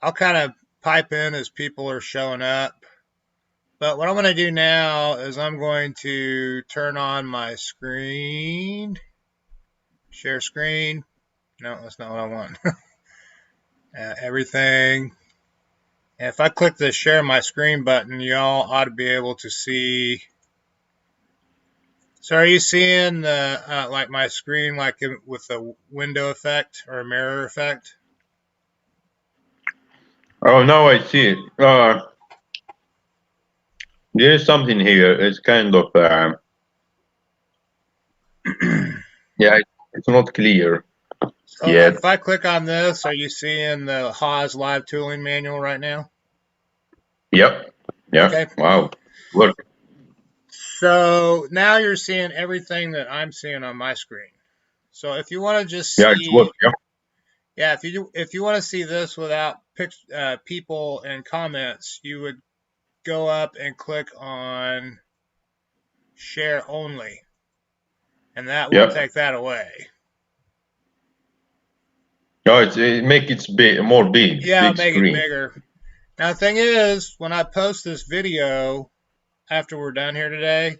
I'll kind of pipe in as people are showing up. But what I'm going to do now is I'm going to turn on my screen, share screen. No, that's not what I want. Everything. And if I click the share my screen button, y'all ought to be able to see. So are you seeing the like my screen with a window effect or a mirror effect? Oh, now I see it. There's something here. It's kind of, yeah, it's not clear So yet. if I click on this, are you seeing the Haas live tooling manual right now? Yep. Yeah. Okay. Wow. Look. So now you're seeing everything that I'm seeing on my screen. So if you want to just Yeah, it's work. see, Yeah. yeah, if you want to see this without people and comments, you would go up and click on share only, and that will Yeah. take that away. No, it make it big, more big, Yeah, I'll big make it screen. bigger. Now the thing is, when I post this video after we're done here today,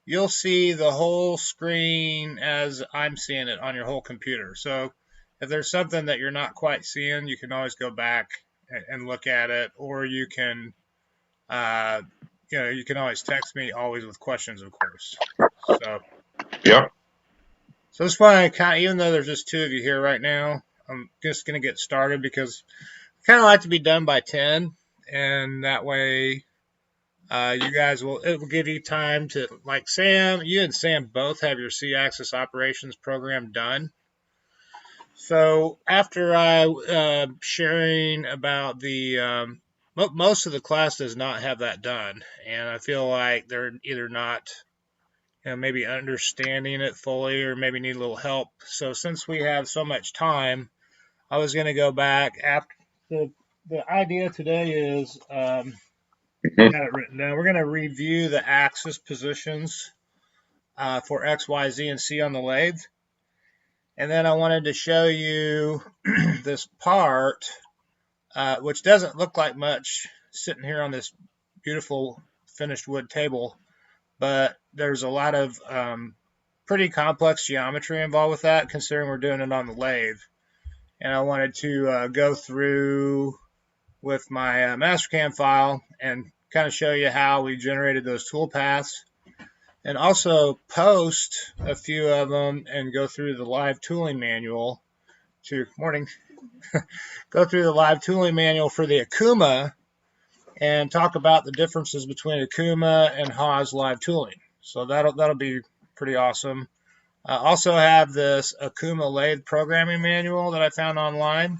you'll see the whole screen as I'm seeing it on your whole computer. So if there's something that you're not quite seeing, you can always go back and look at it, or you can, uh, you can always text me, always with questions, of course. So, Yeah. so this one, kind of, even though there's just two of you here right now, I'm just gonna get started because I kind of like to be done by 10, and that way you guys it will give you time to, like Sam, you and Sam both have your C-axis operations program done. So after I sharing about the most of the class does not have that done, and I feel like they're either not maybe understanding it fully or maybe need a little help. So since we have so much time, I was going to go back after the idea today is Mhm. got it written down. We're going to review the axis positions for X, Y, Z, and C on the lathe. And then I wanted to show you this part, which doesn't look like much sitting here on this beautiful finished wood table, but there's a lot of pretty complex geometry involved with that, considering we're doing it on the lathe. And I wanted to go through with my Mastercam file and kind of show you how we generated those tool paths and also post a few of them and go through the live tooling manual to morning go through the live tooling manual for the Akuma and talk about the differences between Akuma and Haas live tooling. So that'll be pretty awesome. I also have this Akuma lathe programming manual that I found online.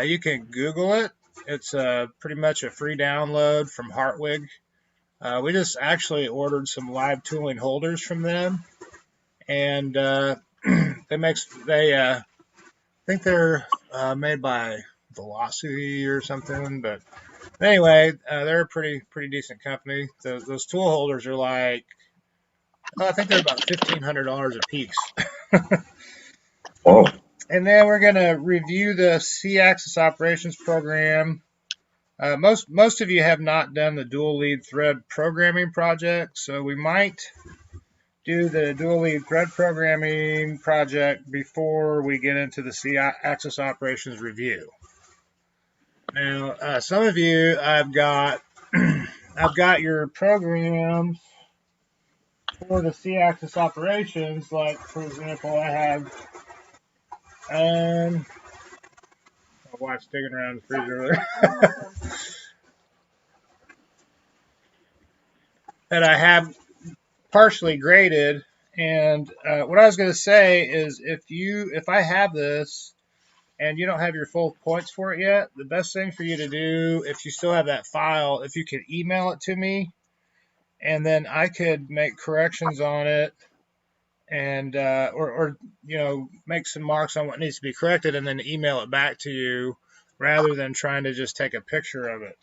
You can Google it. It's pretty much a free download from Hartwig. We just actually ordered some live tooling holders from them, and they think they're made by Velocity or something. But anyway, they're a pretty decent company. Those tool holders are like I think they're about $1,500 a piece. Oh. And then we're gonna review the C-axis operations program. Most of you have not done the dual lead thread programming project, so we might do the dual lead thread programming project before we get into the C-axis operations review. Now, some of you, I've got your programs for the C-axis operations. Like for example, I have my wife's digging around the freezer that I have partially graded. And what I was going to say is, if I have this and you don't have your full points for it yet, the best thing for you to do, if you still have that file, if you could email it to me, and then I could make corrections on it, and or make some marks on what needs to be corrected, and then email it back to you, rather than trying to just take a picture of it.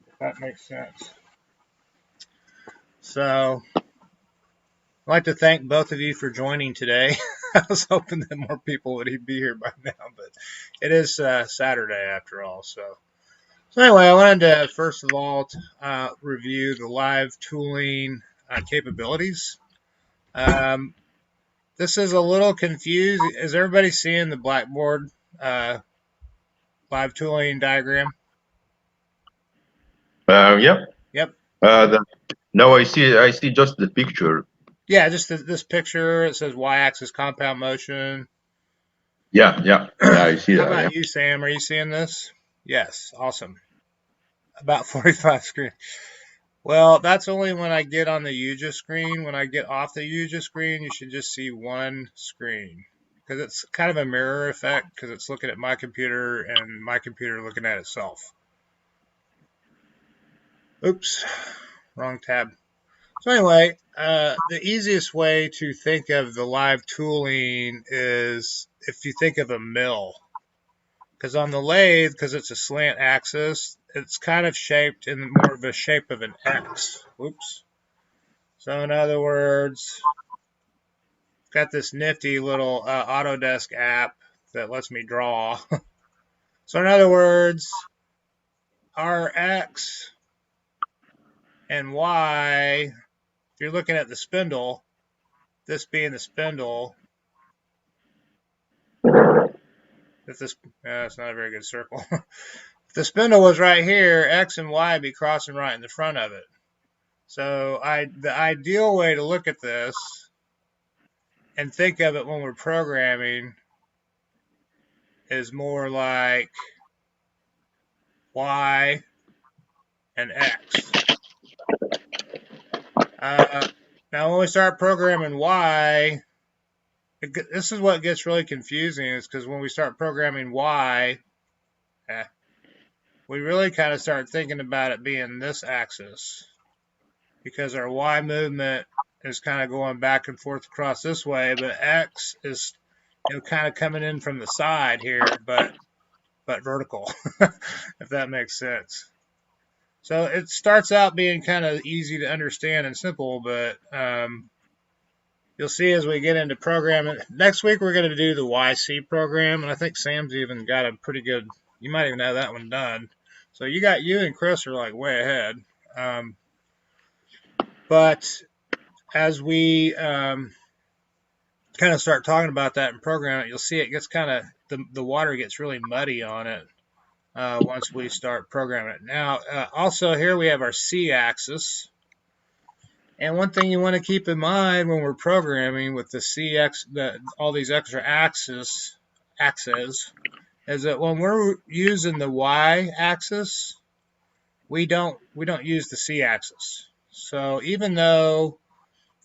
If that makes sense. So I'd like to thank both of you for joining today. I was hoping that more people would be here by now, but it is Saturday after all. So anyway, I wanted to first of all review the live tooling capabilities. This is a little confused. Is everybody seeing the Blackboard live tooling diagram? Yeah. Yep. No, I see just the picture. Yeah, just this picture. It says y-axis compound motion. Yeah, I see How that. about Yeah. you, Sam? Are you seeing this? Yes, awesome. About 45 screen. Well, that's only when I get on the UJA screen. When I get off the UJA screen, you should just see one screen because it's kind of a mirror effect because it's looking at my computer and my computer looking at itself. Oops, wrong tab. So anyway, the easiest way to think of the live tooling is if you think of a mill. Because on the lathe, because it's a slant axis, it's kind of shaped in more of a shape of an X. Whoops. So in other words, got this nifty little Autodesk app that lets me draw. So in other words, our X and Y, if you're looking at the spindle, this being the spindle, if this, it's not a very good circle. If the spindle was right here, X and Y would be crossing right in the front of it. So the ideal way to look at this and think of it when we're programming is more like Y and X. Now, when we start programming Y, this is what gets really confusing is because when we start programming Y, we really kind of start thinking about it being this axis because our Y movement is kind of going back and forth across this way, but X is kind of coming in from the side here, but vertical, if that makes sense. So it starts out being kind of easy to understand and simple, but you'll see as we get into programming. Next week we're going to do the YC program, and I think Sam's even got a pretty good. You might even have that one done. So you and Chris are like way ahead. But as we kind of start talking about that and program it, you'll see it gets kind of the water gets really muddy on it once we start programming it. Now, also here we have our C-axis. And one thing you want to keep in mind when we're programming with the CX, all these extra axes, is that when we're using the Y-axis, we don't use the C-axis. So even though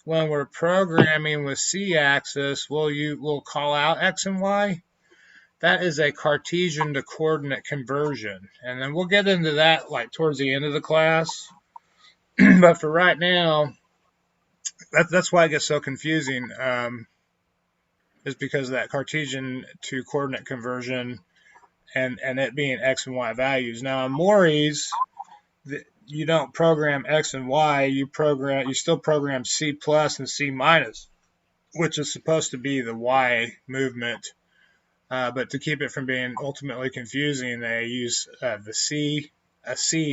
when we're programming with C-axis, we'll call out X and Y, that is a Cartesian to coordinate conversion. And then we'll get into that like towards the end of the class. But for right now, that's why it gets so confusing, is because of that Cartesian to coordinate conversion and it being X and Y values. Now in Mori's, you don't program X and Y, you still program C plus and C minus, which is supposed to be the Y movement. But to keep it from being ultimately confusing, they use a C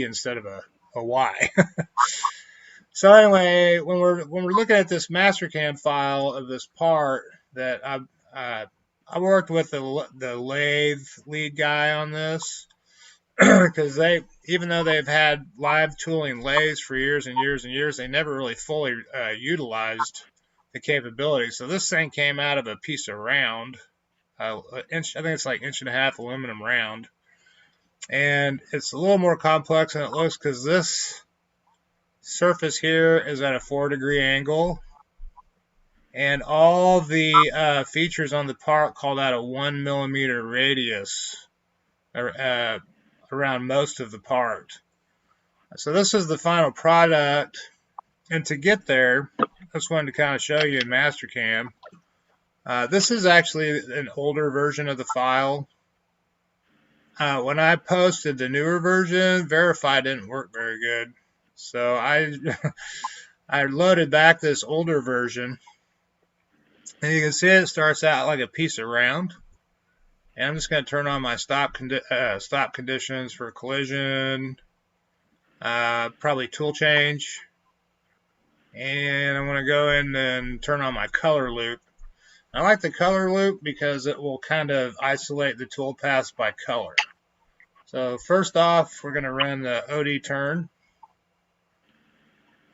instead of a Y. So anyway, when we're looking at this Mastercam file of this part that I worked with the lathe lead guy on this because even though they've had live tooling lathes for years and years and years, they never really fully utilized the capability. So this thing came out of a piece of round, inch, I think it's like 1.5 aluminum round, and it's a little more complex than it looks because this surface here is at a 4-degree angle, and all the features on the part called out a 1 millimeter radius around most of the part. So this is the final product, and to get there, I just wanted to kind of show you in Mastercam. This is actually an older version of the file. When I posted the newer version, Verify didn't work very good. So I loaded back this older version, And you can see it starts out like a piece of round. And I'm just going to turn on my stop conditions for collision, probably tool change. And I'm going to go in and turn on my color loop. I like the color loop because it will kind of isolate the tool paths by color. So first off, we're going to run the OD turn.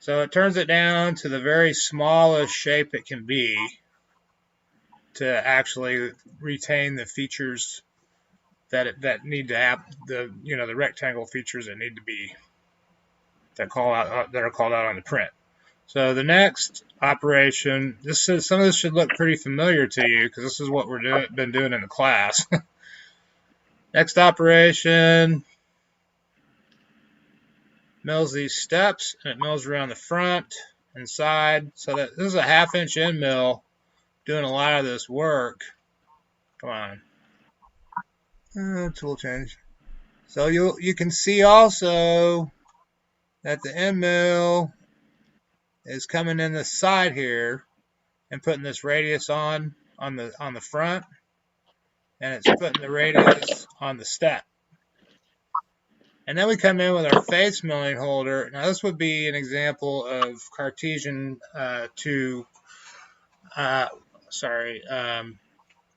So it turns it down to the very smallest shape it can be to actually retain the features that need to have the rectangle features that need to be that are called out on the print. So the next operation, some of this should look pretty familiar to you because this is what we've been doing in the class. Next operation, mills these steps, and it mills around the front and side. So that this is a 1/2 inch end mill doing a lot of this work. Come on, tool change. So you can see also that the end mill is coming in the side here and putting this radius on the front, and it's putting the radius on the step. And then we come in with our face milling holder. Now this would be an example of Cartesian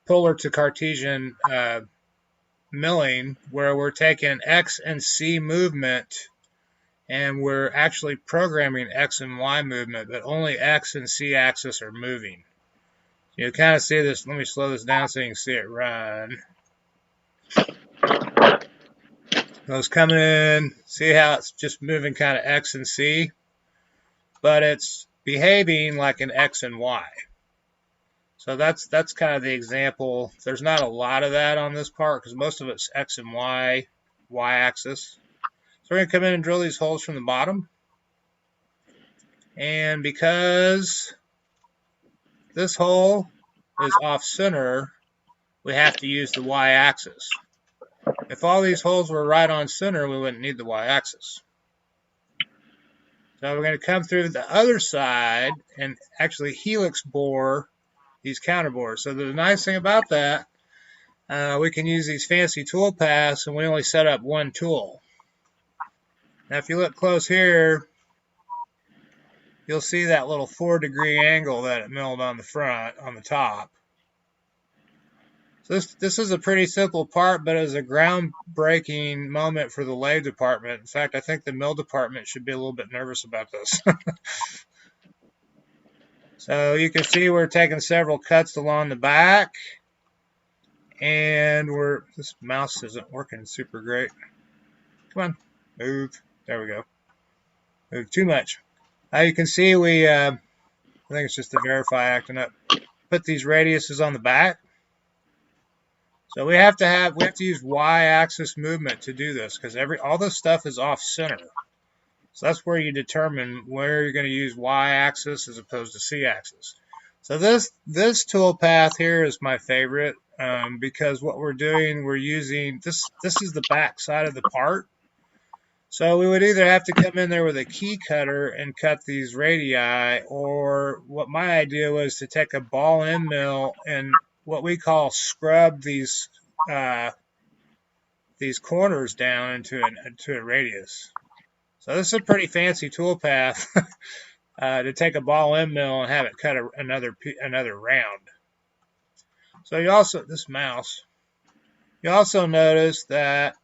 polar to Cartesian milling, where we're taking X and C movement and we're actually programming X and Y movement, but only X and C axis are moving. You kind of see this. Let me slow this down so you can see it run. Those coming in, see how it's just moving kind of X and C, but it's behaving like an X and Y. So that's kind of the example. There's not a lot of that on this part because most of it's X and Y axis. So we're going to come in and drill these holes from the bottom. And because this hole is off center, we have to use the Y axis. If all these holes were right on center, we wouldn't need the Y axis. So we're going to come through the other side and actually helix bore these counter bores. So the nice thing about that, we can use these fancy tool paths and we only set up one tool. Now if you look close here, you'll see that little 4-degree angle that it milled on the front, on the top. So this is a pretty simple part, but it was a groundbreaking moment for the lathe department. In fact, I think the mill department should be a little bit nervous about this. So you can see we're taking several cuts along the back, and this mouse isn't working super great. Come on, move. There we go. Move too much. You can see I think it's just the verify acting up. Put these radiuses on the back. So we have to use Y-axis movement to do this because all this stuff is off center. So that's where you determine where you're going to use Y-axis as opposed to C-axis. So this tool path here is my favorite because what we're doing, we're using this is the back side of the part. So we would either have to come in there with a key cutter and cut these radii, or what my idea was to take a ball end mill and what we call scrub these corners down into a radius. So this is a pretty fancy tool path to take a ball end mill and have it cut another round. So you also notice that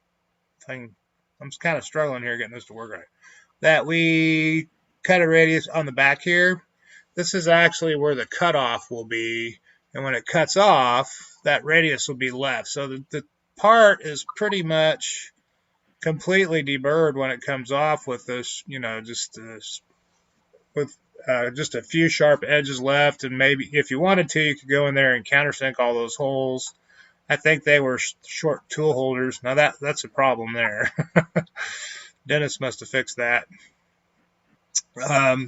I'm kind of struggling here getting this to work right. That we cut a radius on the back here. This is actually where the cutoff will be, and when it cuts off, that radius will be left. So the part is pretty much completely deburred when it comes off with this, with just a few sharp edges left, and maybe if you wanted to, you could go in there and countersink all those holes. I think they were short tool holders. Now that's a problem there. Dennis must have fixed that. So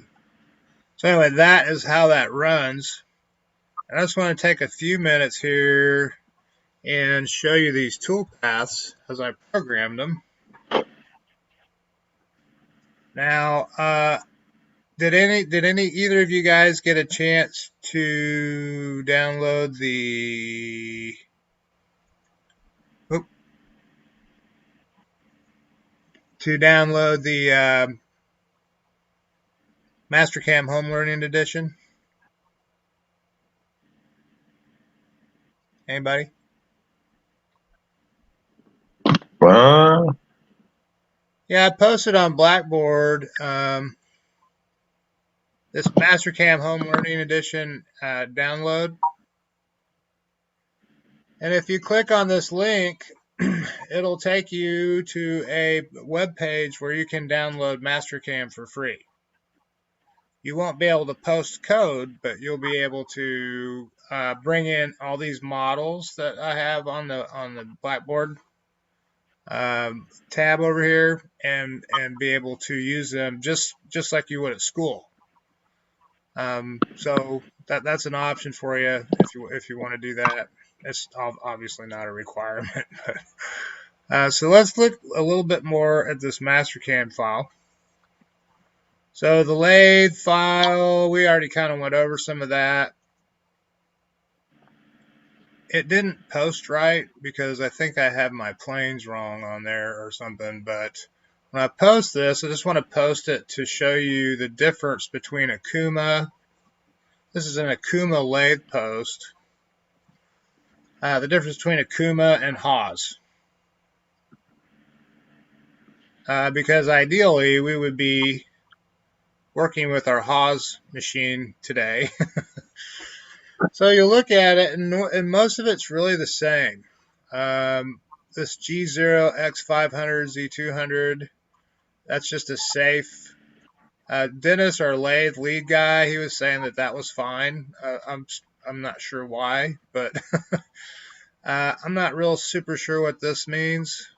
anyway, that is how that runs. And I just want to take a few minutes here and show you these tool paths as I programmed them. Now, either of you guys get a chance to download the Mastercam Home Learning Edition? Anybody? Yeah, I posted on Blackboard this Mastercam Home Learning Edition download. And if you click on this link, it'll take you to a web page where you can download Mastercam for free. You won't be able to post code, but you'll be able to bring in all these models that I have on the Blackboard tab over here, and be able to use them just like you would at school. So that's an option for you if you want to do that. It's obviously not a requirement. But, so let's look a little bit more at this Mastercam file. So the lathe file, we already kind of went over some of that. It didn't post right because I think I have my planes wrong on there or something. But when I post this, I just want to post it to show you the difference between Okuma. This is an Okuma lathe post. The difference between Okuma and Haas. Because ideally we would be working with our Haas machine today. So you look at it, and most of it's really the same. This G0, X500, Z200, that's just a safe. Dennis, our lathe lead guy, he was saying that was fine. I'm not sure why, but I'm not real super sure what this means.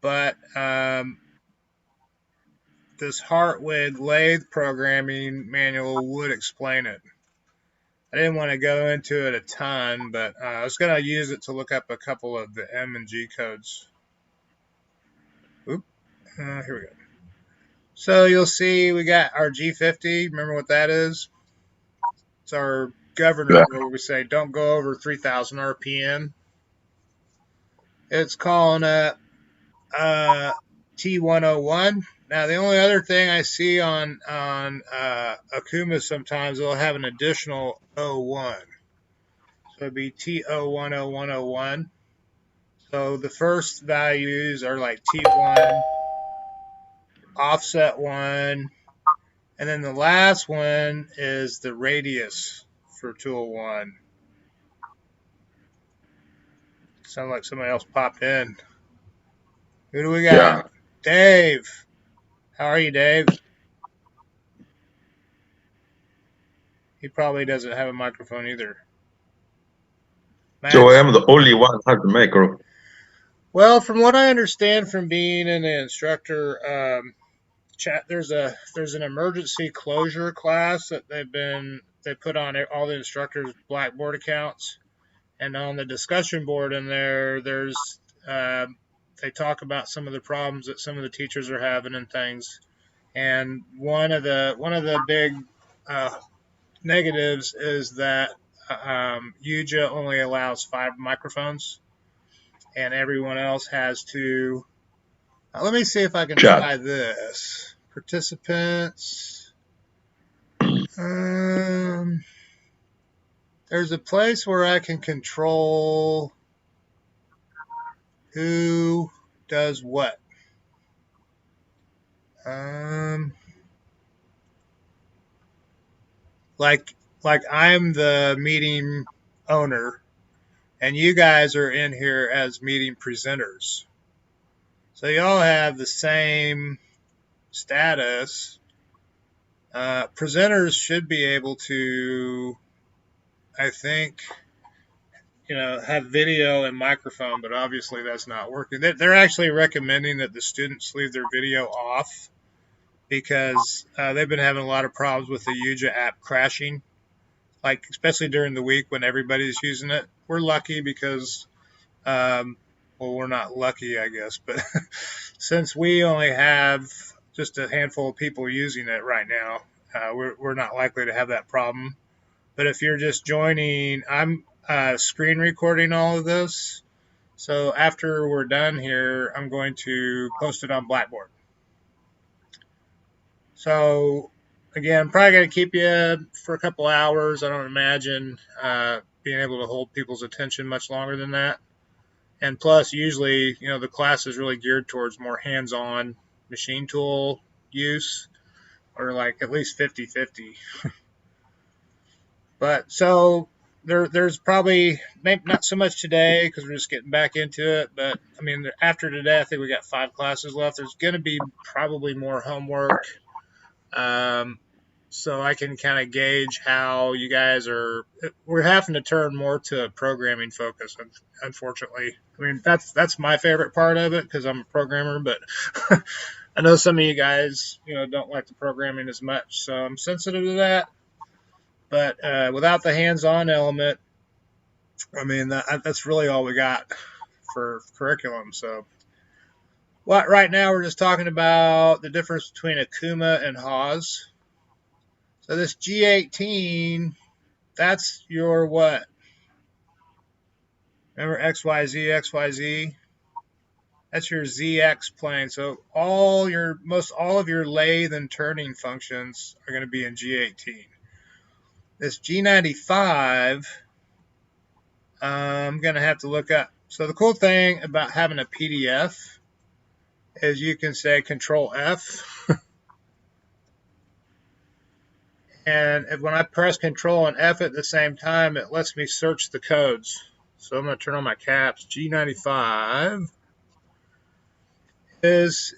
But this Hartwig lathe programming manual would explain it. I didn't want to go into it a ton, but I was going to use it to look up a couple of the M and G codes. Here we go. So you'll see we got our G50. Remember what that is? It's our governor where we say don't go over 3,000 RPM. It's calling up T101. Now, the only other thing I see on Okuma sometimes they'll have an additional 01. So it'd be T010101. So the first values are like T1, offset 1, and then the last one is the radius for tool 1. Sounds like somebody else popped in. Who do we got? Yeah. Dave. How are you, Dave? He probably doesn't have a microphone either. Max? So I am the only one who has the micro. Well, from what I understand from being in the instructor chat, there's an emergency closure class that they put on all the instructors' Blackboard accounts, and on the discussion board in there's they talk about some of the problems that some of the teachers are having and things. And one of the big negatives is that UJA only allows 5 microphones, and everyone else has to. Let me see if I can try this. Participants. There's a place where I can control who does what. Like I'm the meeting owner, and you guys are in here as meeting presenters. So you all have the same status. Presenters should be able to, I think, have video and microphone, but obviously that's not working. They're actually recommending that the students leave their video off because they've been having a lot of problems with the UJA app crashing, like especially during the week when everybody's using it. We're lucky because, well, we're not lucky, I guess, but since we only have just a handful of people using it right now. We're not likely to have that problem. But if you're just joining, I'm screen recording all of this. So after we're done here, I'm going to post it on Blackboard. So again, I'm probably going to keep you for a couple hours. I don't imagine being able to hold people's attention much longer than that. And plus, usually, the class is really geared towards more hands-on machine tool use, or like at least 50-50. But so there's probably maybe not so much today because we're just getting back into it. But I mean, after today, I think we got 5 classes left. There's going to be probably more homework. So I can kind of gauge how you guys are. We're having to turn more to a programming focus, unfortunately. I mean, that's my favorite part of it because I'm a programmer, but I know some of you guys, don't like the programming as much, so I'm sensitive to that. But without the hands-on element, I mean, that's really all we got for curriculum. So right now we're just talking about the difference between Akuma and Haas. So this G18, that's your what? Remember XYZ, XYZ? That's your ZX plane. So most all of your lathe and turning functions are going to be in G18. This G95, I'm going to have to look up. So the cool thing about having a PDF is you can say Control F. And when I press Control and F at the same time, it lets me search the codes. So I'm going to turn on my caps. G95 is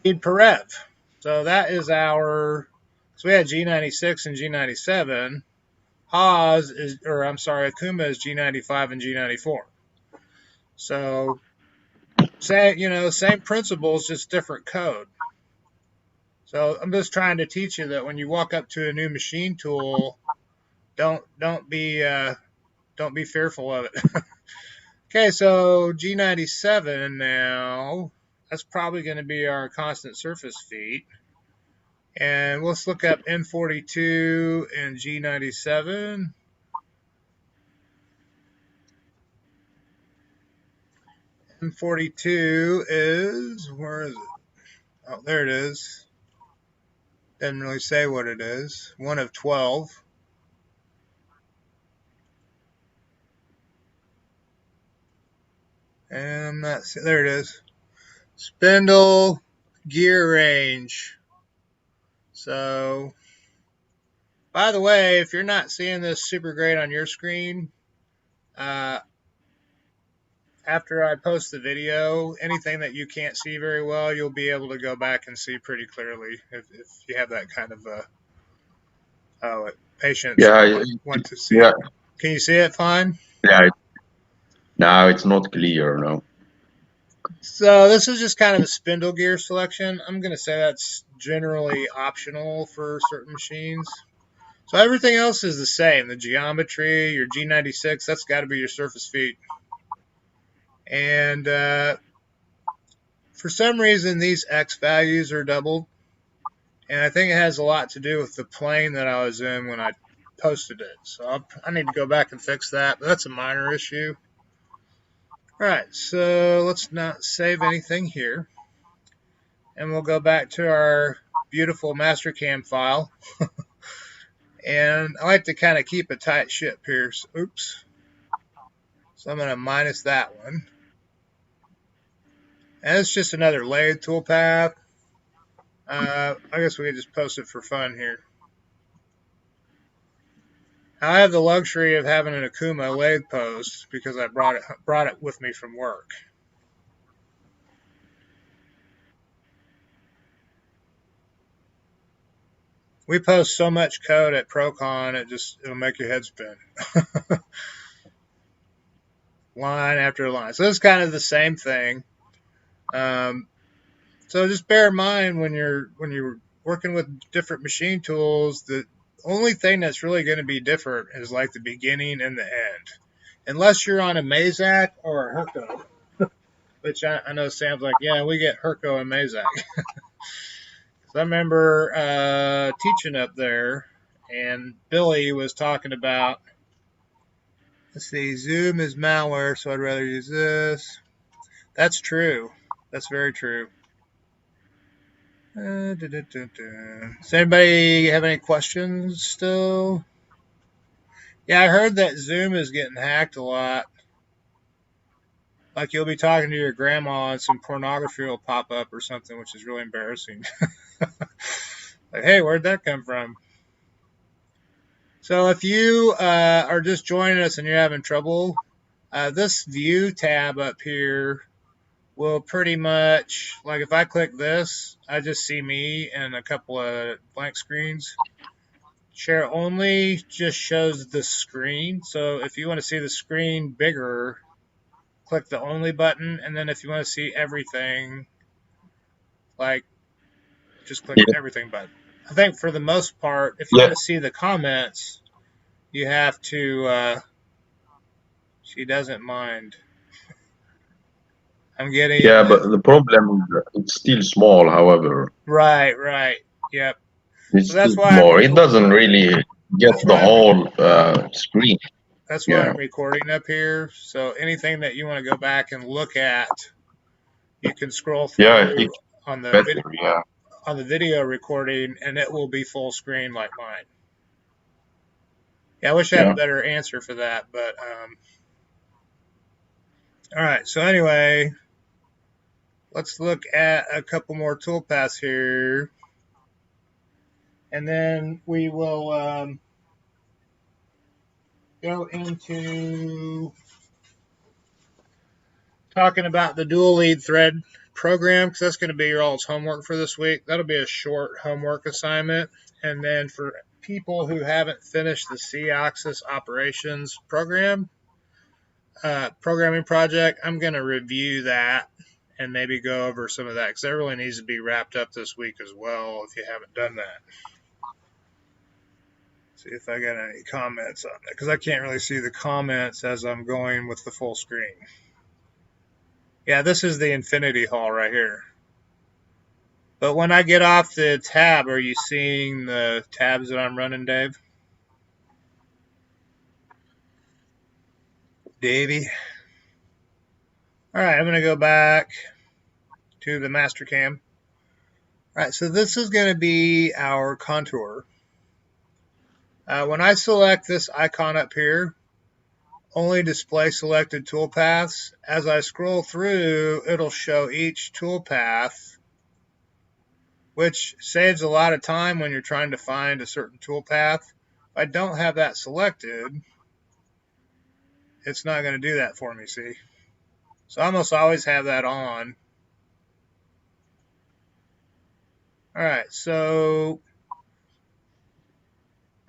feed per rev. So that is so we had G96 and G97. Akuma is G95 and G94. So, same principles, just different code. So I'm just trying to teach you that when you walk up to a new machine tool, don't be fearful of it. Okay, so G97 now, that's probably going to be our constant surface feet. And let's look up N42 and G97. N42 is, where is it? Oh, there it is. Doesn't really say what it is. 1 of 12. And there it is. Spindle gear range. So, by the way, if you're not seeing this super great on your screen, after I post the video, anything that you can't see very well, you'll be able to go back and see pretty clearly if you have that kind of patience. Yeah, want to see yeah. it. Can you see it fine? Yeah. No, it's not clear, no. So this is just kind of a spindle gear selection. I'm going to say that's generally optional for certain machines. So everything else is the same. The geometry, your G96, that's got to be your surface feet. And for some reason, these X values are doubled. And I think it has a lot to do with the plane that I was in when I posted it. So I need to go back and fix that. But that's a minor issue. All right, so let's not save anything here. And we'll go back to our beautiful Mastercam file. And I like to kind of keep a tight ship here. So, oops. So I'm going to minus that one. And it's just another lathe toolpath. I guess we could just post it for fun here. I have the luxury of having an Akuma lathe post because I brought it with me from work. We post so much code at Procon, it'll make your head spin. Line after line. So it's kind of the same thing. So just bear in mind when you're working with different machine tools, the only thing that's really going to be different is like the beginning and the end. Unless you're on a Mazak or a Herco, which I know Sam's like, yeah, we get Herco and Mazak. So I remember teaching up there, and Billy was talking about, let's see, Zoom is malware, so I'd rather use this. That's true. That's very true. Does anybody have any questions still? Yeah, I heard that Zoom is getting hacked a lot. Like you'll be talking to your grandma and some pornography will pop up or something, which is really embarrassing. Like, hey, where'd that come from? So if you are just joining us and you're having trouble, this view tab up here will pretty much, like if I click this, I just see me and a couple of blank screens. Share only just shows the screen. So if you want to see the screen bigger, click the only button. And then if you want to see everything, like just click Yeah, the everything button. I think for the most part, if you yeah, want to see the comments, you have to, she doesn't mind. I'm getting, yeah, but the problem is it's still small, however. right. Yep. It's So that's still why I'm small. It doesn't really get that's the why I'm whole screen. that's why Yeah, I'm recording up here. So anything that you want to go back and look at, you can scroll yeah, through it's on the better. Yeah, video recording, and it will be full screen like mine. Yeah, I wish I had a yeah. better answer for that, but all right. So anyway, let's look at a couple more toolpaths here, and then we will go into talking about the dual lead thread program because that's going to be your all's homework for this week. That'll be a short homework assignment. And then for people who haven't finished the C-Axis operations programming project, I'm going to review that and maybe go over some of that because that really needs to be wrapped up this week as well if you haven't done that. See if I got any comments on that because I can't really see the comments as I'm going with the full screen. Yeah, this is the Infinity Hall right here. But when I get off the tab, are you seeing the tabs that I'm running, Dave? Davey? All right, I'm going to go back to the master cam. All right, so this is going to be our contour. When I select this icon up here, only display selected toolpaths. As I scroll through, it'll show each toolpath, which saves a lot of time when you're trying to find a certain toolpath. If I don't have that selected, it's not going to do that for me, see? So I almost always have that on. All right, so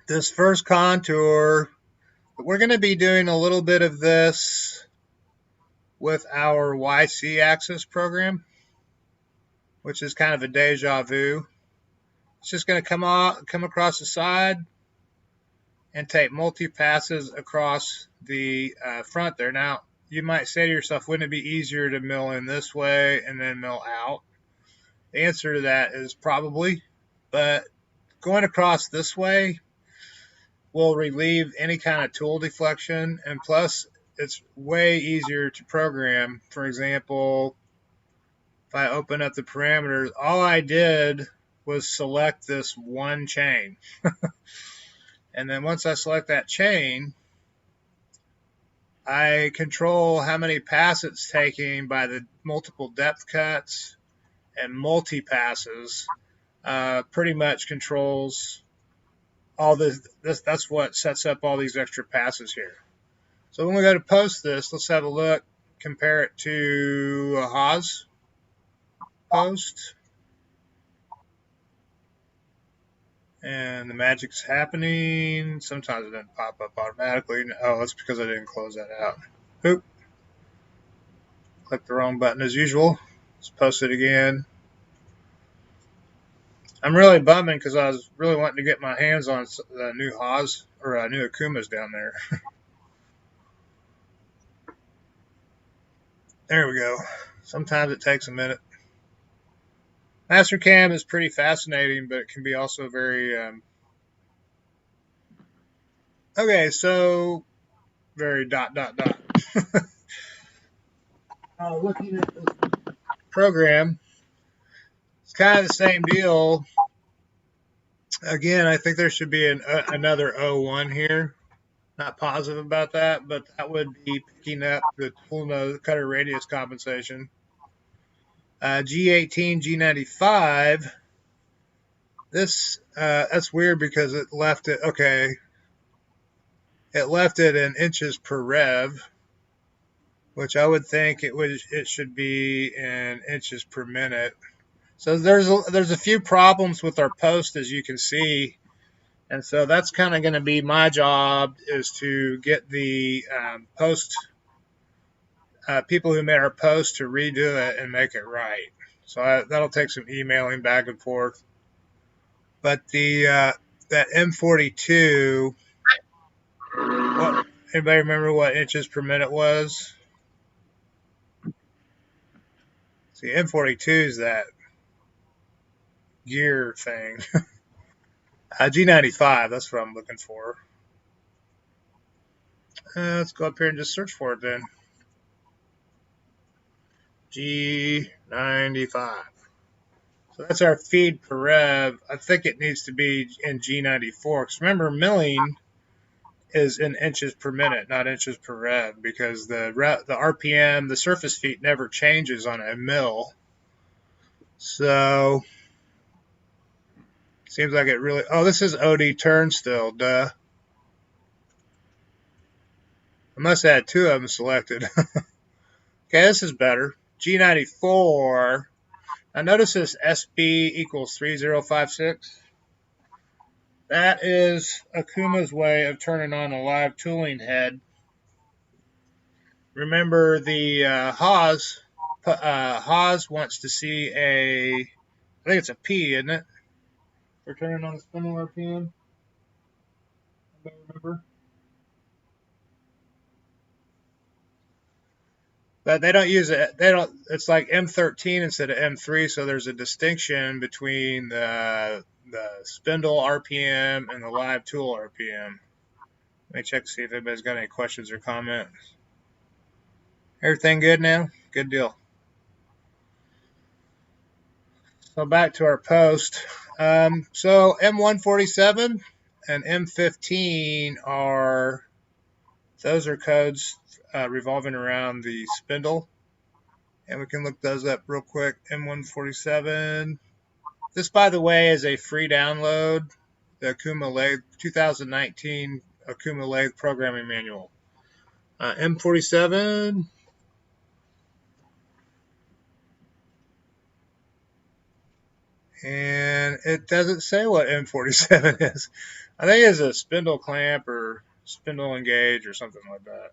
this first contour, we're going to be doing a little bit of this with our YC axis program, which is kind of a deja vu. It's just going to come across the side and take multi-passes across the front there. Now, you might say to yourself, wouldn't it be easier to mill in this way and then mill out? The answer to that is probably, but going across this way will relieve any kind of tool deflection, and plus it's way easier to program. For example, if I open up the parameters, all I did was select this one chain. And then once I select that chain, I control how many passes it's taking by the multiple depth cuts and multi-passes. Pretty much controls all this. That's what sets up all these extra passes here. So when we go to post this, let's have a look, compare it to a Haas post. And the magic's happening. Sometimes it doesn't pop up automatically. Oh, that's because I didn't close that out. Oop. Click the wrong button as usual. Let's post it again. I'm really bumming because I was really wanting to get my hands on the new Haas or new Akumas down there. There we go. Sometimes it takes a minute. Mastercam is pretty fascinating, but it can be also very okay. So very dot dot dot. Looking at this program, it's kind of the same deal. Again, I think there should be another O1 here. Not positive about that, but that would be picking up the tool nose cutter radius compensation. G18, G95. This that's weird because it left it okay. It left it in inches per rev, which I would think it should be in inches per minute. So there's a few problems with our post, as you can see, and so that's kind of going to be my job, is to get the post people who made our post to redo it and make it right. So that'll take some emailing back and forth. But the that M42, what, anybody remember what inches per minute was? See, M42 is that gear thing. G95, that's what I'm looking for. Let's go up here and just search for it then. G95. So that's our feed per rev. I think it needs to be in G94. Because remember, milling is in inches per minute, not inches per rev, because the RPM, the surface feet, never changes on a mill. So seems like it really. Oh, this is OD turn still. Duh. I must have had two of them selected. Okay, this is better. G94. Now notice this SB equals 3056. That is Akuma's way of turning on a live tooling head. Remember the Haas wants to see I think it's a P, isn't it? For turning on the spindle RPM. Anybody remember? But they don't use it. They don't. It's like M13 instead of M3, so there's a distinction between the spindle RPM and the live tool RPM. Let me check to see if anybody's got any questions or comments. Everything good now? Good deal. So back to our post. So M147 and M15 those are codes revolving around the spindle. And we can look those up real quick. M147. This, by the way, is a free download. The Akuma Lathe 2019 Akuma Lathe Programming Manual. M47. And it doesn't say what M47 is. I think it's a spindle clamp or spindle engage or something like that.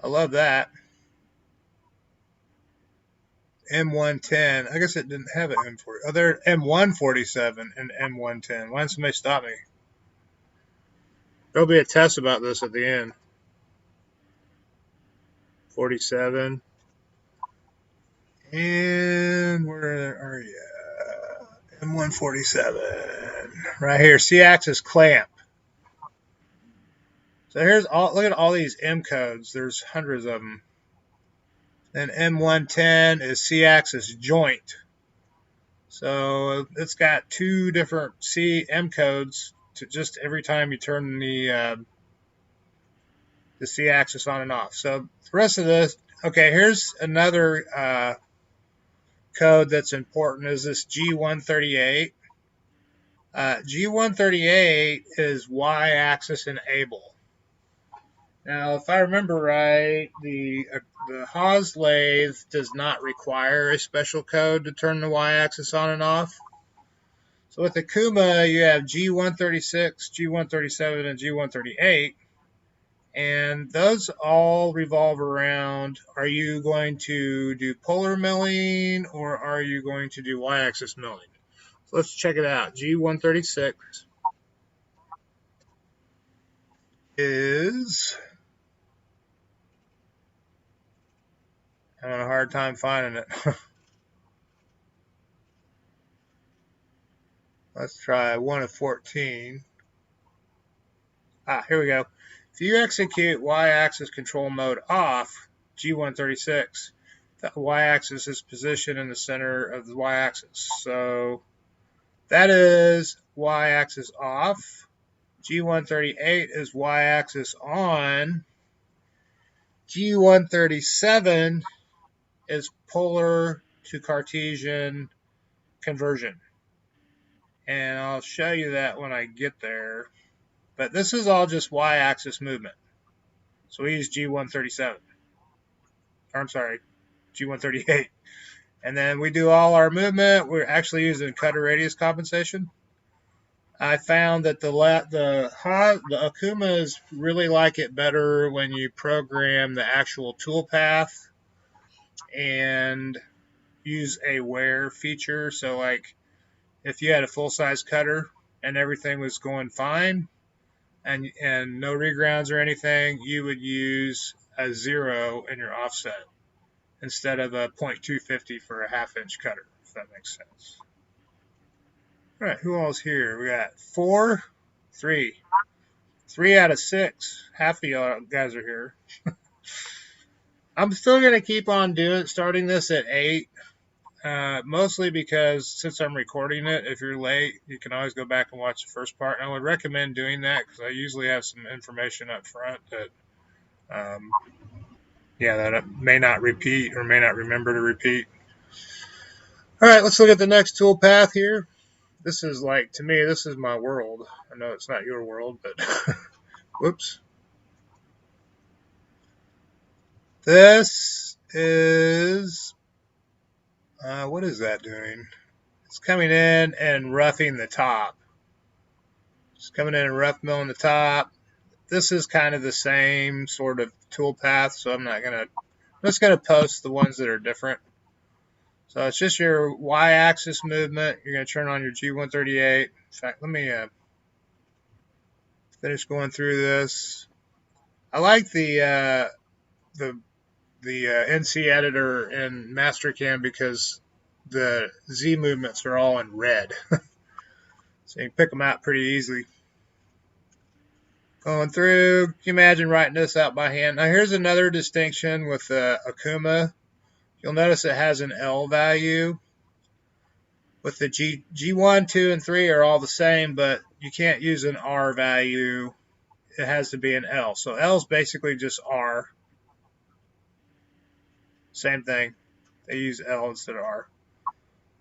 I love that. M110. I guess it didn't have an M40. Oh, there M147 and M110. Why didn't somebody stop me? There'll be a test about this at the end. 47. And where are you? M147. Right here. C-axis clamp. So here's look at all these M codes. There's hundreds of them. Then M110 is C-axis joint. So it's got two different M codes to just every time you turn the C-axis on and off. So the rest of this, okay, here's another code that's important, is this G138. G138 is Y-axis enable. Now, if I remember right, the Haas lathe does not require a special code to turn the Y-axis on and off. So with Akuma, you have G136, G137, and G138. And those all revolve around, are you going to do polar milling or are you going to do Y-axis milling? So let's check it out. G136 is, having a hard time finding it. Let's try 1 of 14. Here we go. If you execute y-axis control mode off, G136, the y-axis is positioned in the center of the y-axis. So that is y-axis off. G138 is y-axis on. G137 is polar to Cartesian conversion. And I'll show you that when I get there. But this is all just y-axis movement. So we use G137. Or I'm sorry, G138. And then we do all our movement. We're actually using cutter radius compensation. I found that the Akumas really like it better when you program the actual toolpath and use a wear feature. So like if you had a full-size cutter and everything was going fine and no regrounds or anything, you would use a 0 in your offset instead of a 0.250 for a half-inch cutter, if that makes sense. All right, who all's here? We got 4, 3. 3 out of 6. Half of y'all guys are here. I'm still going to keep on starting this at 8. Mostly because since I'm recording it, if you're late, you can always go back and watch the first part. And I would recommend doing that because I usually have some information up front that, that I may not repeat or may not remember to repeat. All right, let's look at the next tool path here. This is like, to me, this is my world. I know it's not your world, but whoops. This is, what is that doing? It's coming in and roughing the top. It's coming in and rough milling the top. This is kind of the same sort of tool path, so I'm just going to post the ones that are different. So it's just your y-axis movement. You're going to turn on your G138. In fact, let me finish going through this. I like the NC editor in Mastercam because the Z movements are all in red. So you can pick them out pretty easily. Going through, can you imagine writing this out by hand? Now here's another distinction with the Akuma. You'll notice it has an L value. With the G1, 2, and 3 are all the same, but you can't use an R value. It has to be an L. So L is basically just R. Same thing. They use L instead of R.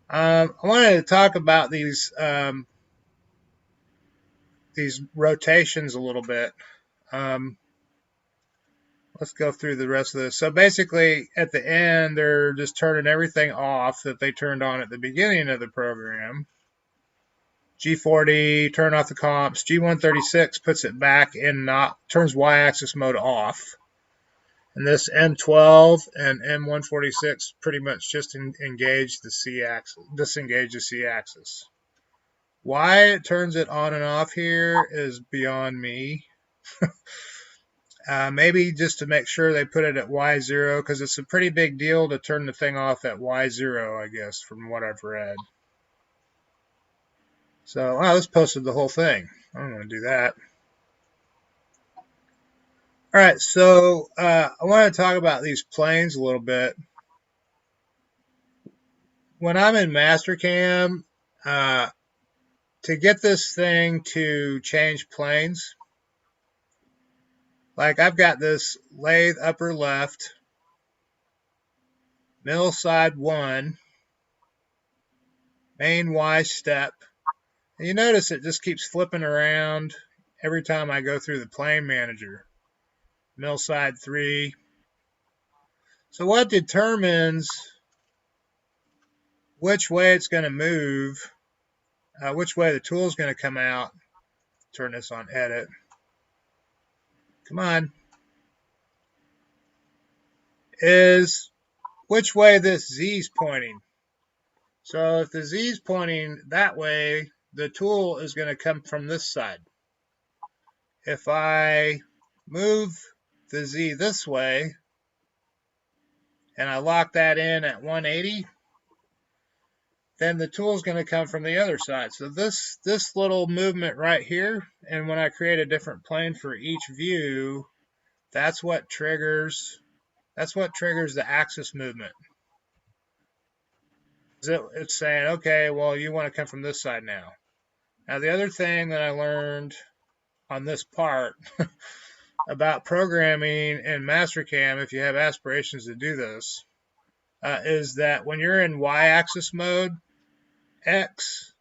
I wanted to talk about these rotations a little bit. Let's go through the rest of this. So basically, at the end, they're just turning everything off that they turned on at the beginning of the program. G40, turn off the comps. G136 puts it back in, turns y-axis mode off. And this M12 and M146 pretty much just engage the C-axis, disengage the C-axis. Why it turns it on and off here is beyond me. Maybe just to make sure they put it at Y0, because it's a pretty big deal to turn the thing off at Y0, I guess, from what I've read. So, wow, this posted the whole thing. I don't want to do that. All right, so I want to talk about these planes a little bit. When I'm in Mastercam, to get this thing to change planes, like I've got this lathe upper left, mill side 1, main Y step. And you notice it just keeps flipping around every time I go through the plane manager. Mill side 3. So what determines which way it's going to move, which way the tool is going to come out? Turn this on edit. Come on. Is which way this Z is pointing. So if the Z is pointing that way, the tool is going to come from this side. If I move the Z this way and I lock that in at 180, then the tool is going to come from the other side. So this little movement right here, and when I create a different plane for each view, that's what triggers the axis movement. It's saying, okay, well, you want to come from this side now. Now, the other thing that I learned on this part about programming in Mastercam, if you have aspirations to do this, is that when you're in y-axis mode, X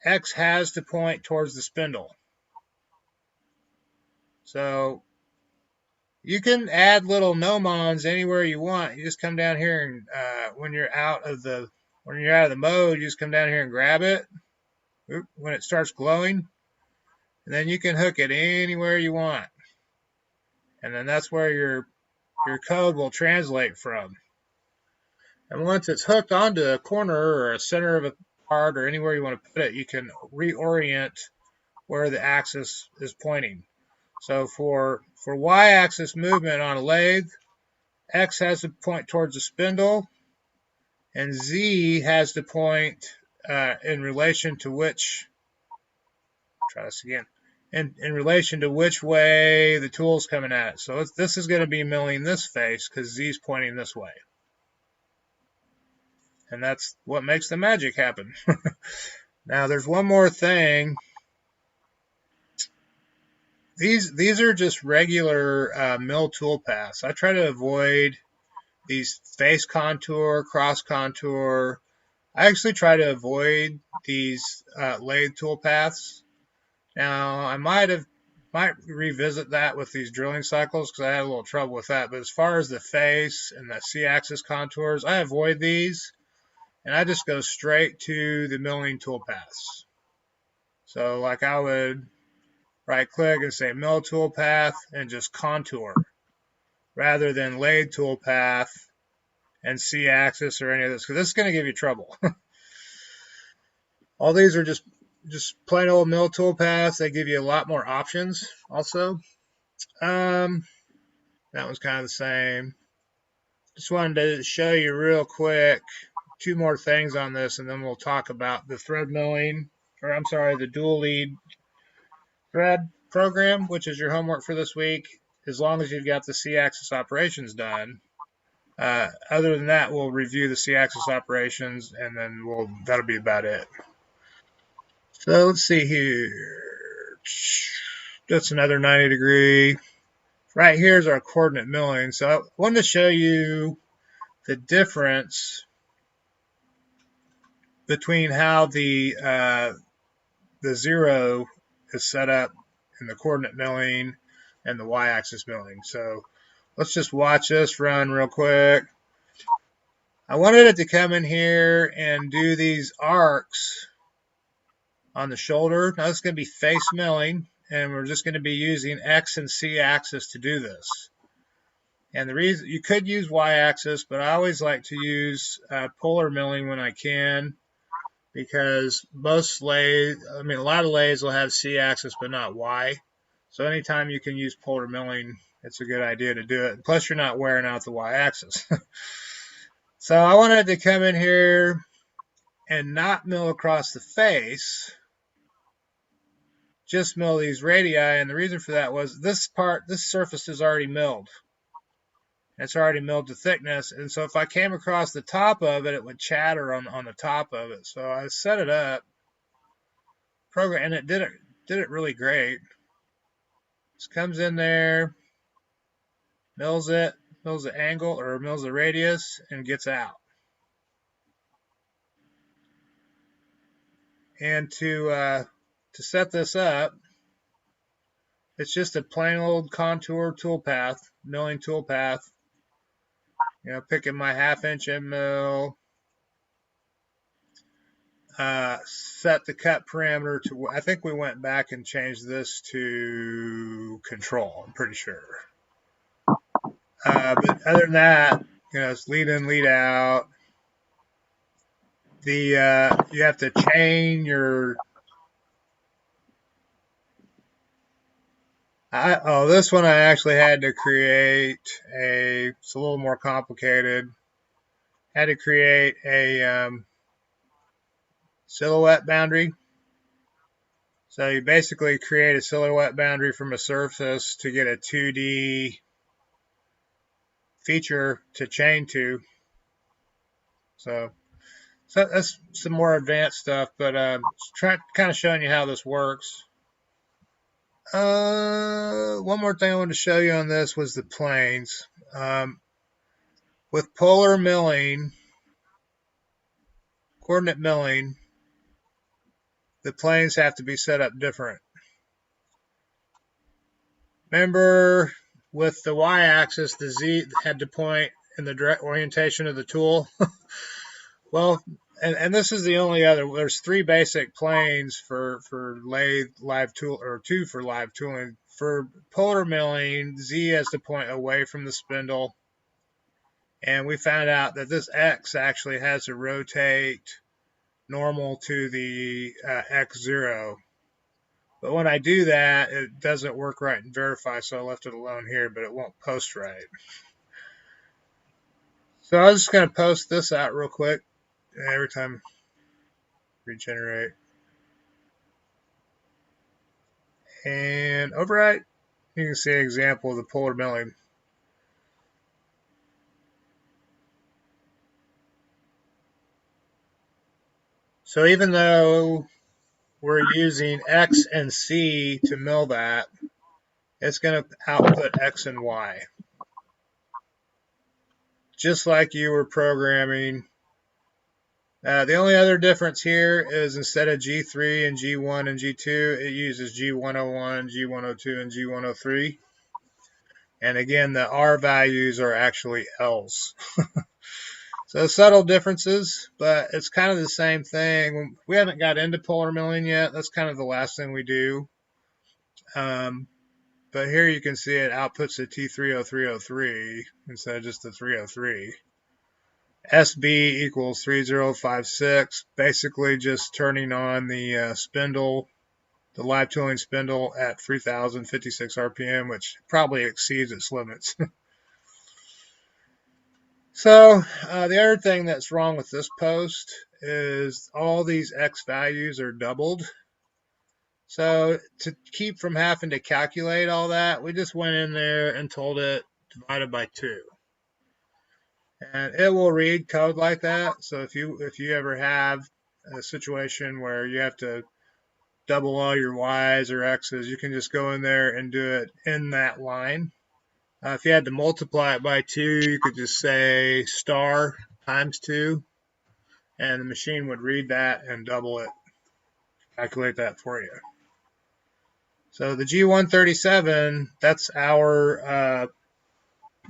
has to point towards the spindle. So you can add little gnomons anywhere you want. You just come down here and when you're out of the mode, you just come down here and grab it when it starts glowing, and then you can hook it anywhere you want. And then that's where your code will translate from. And once it's hooked onto a corner or a center of a part or anywhere you want to put it, you can reorient where the axis is pointing. So for y-axis movement on a lathe, X has to point towards the spindle, and Z has to point in relation to which, try this again, in relation to which way the tool's coming at it. So this is going to be milling this face because Z's pointing this way. And that's what makes the magic happen. Now there's one more thing. These are just regular mill tool paths. I try to avoid these face contour, cross contour. I actually try to avoid these lathe tool paths. Now I might revisit that with these drilling cycles because I had a little trouble with that. But as far as the face and the C-axis contours, I avoid these, and I just go straight to the milling tool paths. So like I would right click and say mill tool path and just contour rather than lathe tool path and C-axis or any of this, because this is going to give you trouble. All these are just plain old mill tool paths. They give you a lot more options also. That one's kind of the same. Just wanted to show you real quick two more things on this, and then we'll talk about the thread milling, or I'm sorry, the dual lead thread program, which is your homework for this week, as long as you've got the C-axis operations done. Other than that, we'll review the C-axis operations, and then that'll be about it. So let's see here. That's another 90 degree. Right here is our coordinate milling. So I wanted to show you the difference between how the zero is set up in the coordinate milling and the y-axis milling. So let's just watch this run real quick. I wanted it to come in here and do these arcs on the shoulder. Now this is going to be face milling, and we're just going to be using X and C axis to do this. And the reason you could use Y axis, but I always like to use polar milling when I can, because a lot of lathes will have C axis but not Y. So anytime you can use polar milling, it's a good idea to do it. Plus you're not wearing out the Y axis. So I wanted to come in here and not mill across the face, just mill these radii, and the reason for that was this surface is already milled. It's already milled to thickness, and so if I came across the top of it, it would chatter on the top of it. So I set it up, and it did it really great. Just comes in there, mills the angle or mills the radius, and gets out. And to set this up, it's just a plain old contour toolpath, milling toolpath. Picking my 1/2 inch end mill, set the cut parameter to, I think we went back and changed this to control, I'm pretty sure. But other than that, it's lead in, lead out. You have to chain your, this one I actually had to create it's a little more complicated. Had to create a silhouette boundary. So you basically create a silhouette boundary from a surface to get a 2D feature to chain to. So that's some more advanced stuff, but kind of showing you how this works. One more thing I wanted to show you on this was the planes. With polar milling, coordinate milling, the planes have to be set up different. Remember, with the y-axis, the z had to point in the direct orientation of the tool. Well, and this is the only other. There's 3 basic planes for lathe live tool, or 2 for live tooling. For polar milling, Z has to point away from the spindle, and we found out that this X actually has to rotate normal to the X0. But when I do that, it doesn't work right in Verify, so I left it alone here, but it won't post right. So I was just going to post this out real quick every time regenerate. And overwrite, you can see an example of the polar milling. So even though we're using X and C to mill that, it's going to output X and Y. Just like you were programming. The only other difference here is instead of G3 and G1 and G2, it uses G101, G102, and G103. And again, the R values are actually L's. So subtle differences, but it's kind of the same thing. We haven't got into polar milling yet. That's kind of the last thing we do. But here you can see it outputs a T30303 instead of just the 303. SB equals 3056, basically just turning on the spindle, the live tooling spindle at 3056 RPM, which probably exceeds its limits. So the other thing that's wrong with this post is all these X values are doubled. So to keep from having to calculate all that, we just went in there and told it divided by 2. And it will read code like that. So if you ever have a situation where you have to double all your Y's or X's, you can just go in there and do it in that line. If you had to multiply it by 2, you could just say star times 2, and the machine would read that and double it, calculate that for you. So the G137, that's our,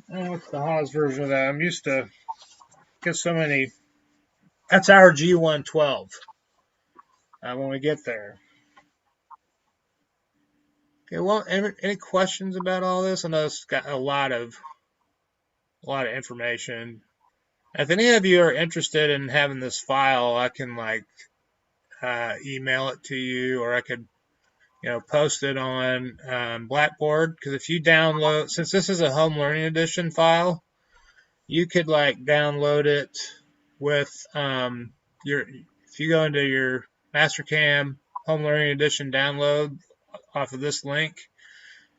what's the Haas version of that? I'm used to get so many. That's our G112 when we get there. Okay, well, any questions about all this? I know it's got a lot of information. If any of you are interested in having this file, I can email it to you, or I could post it on Blackboard. Because if you download, since this is a home learning edition file, you could download it with if you go into your Mastercam home learning edition download off of this link,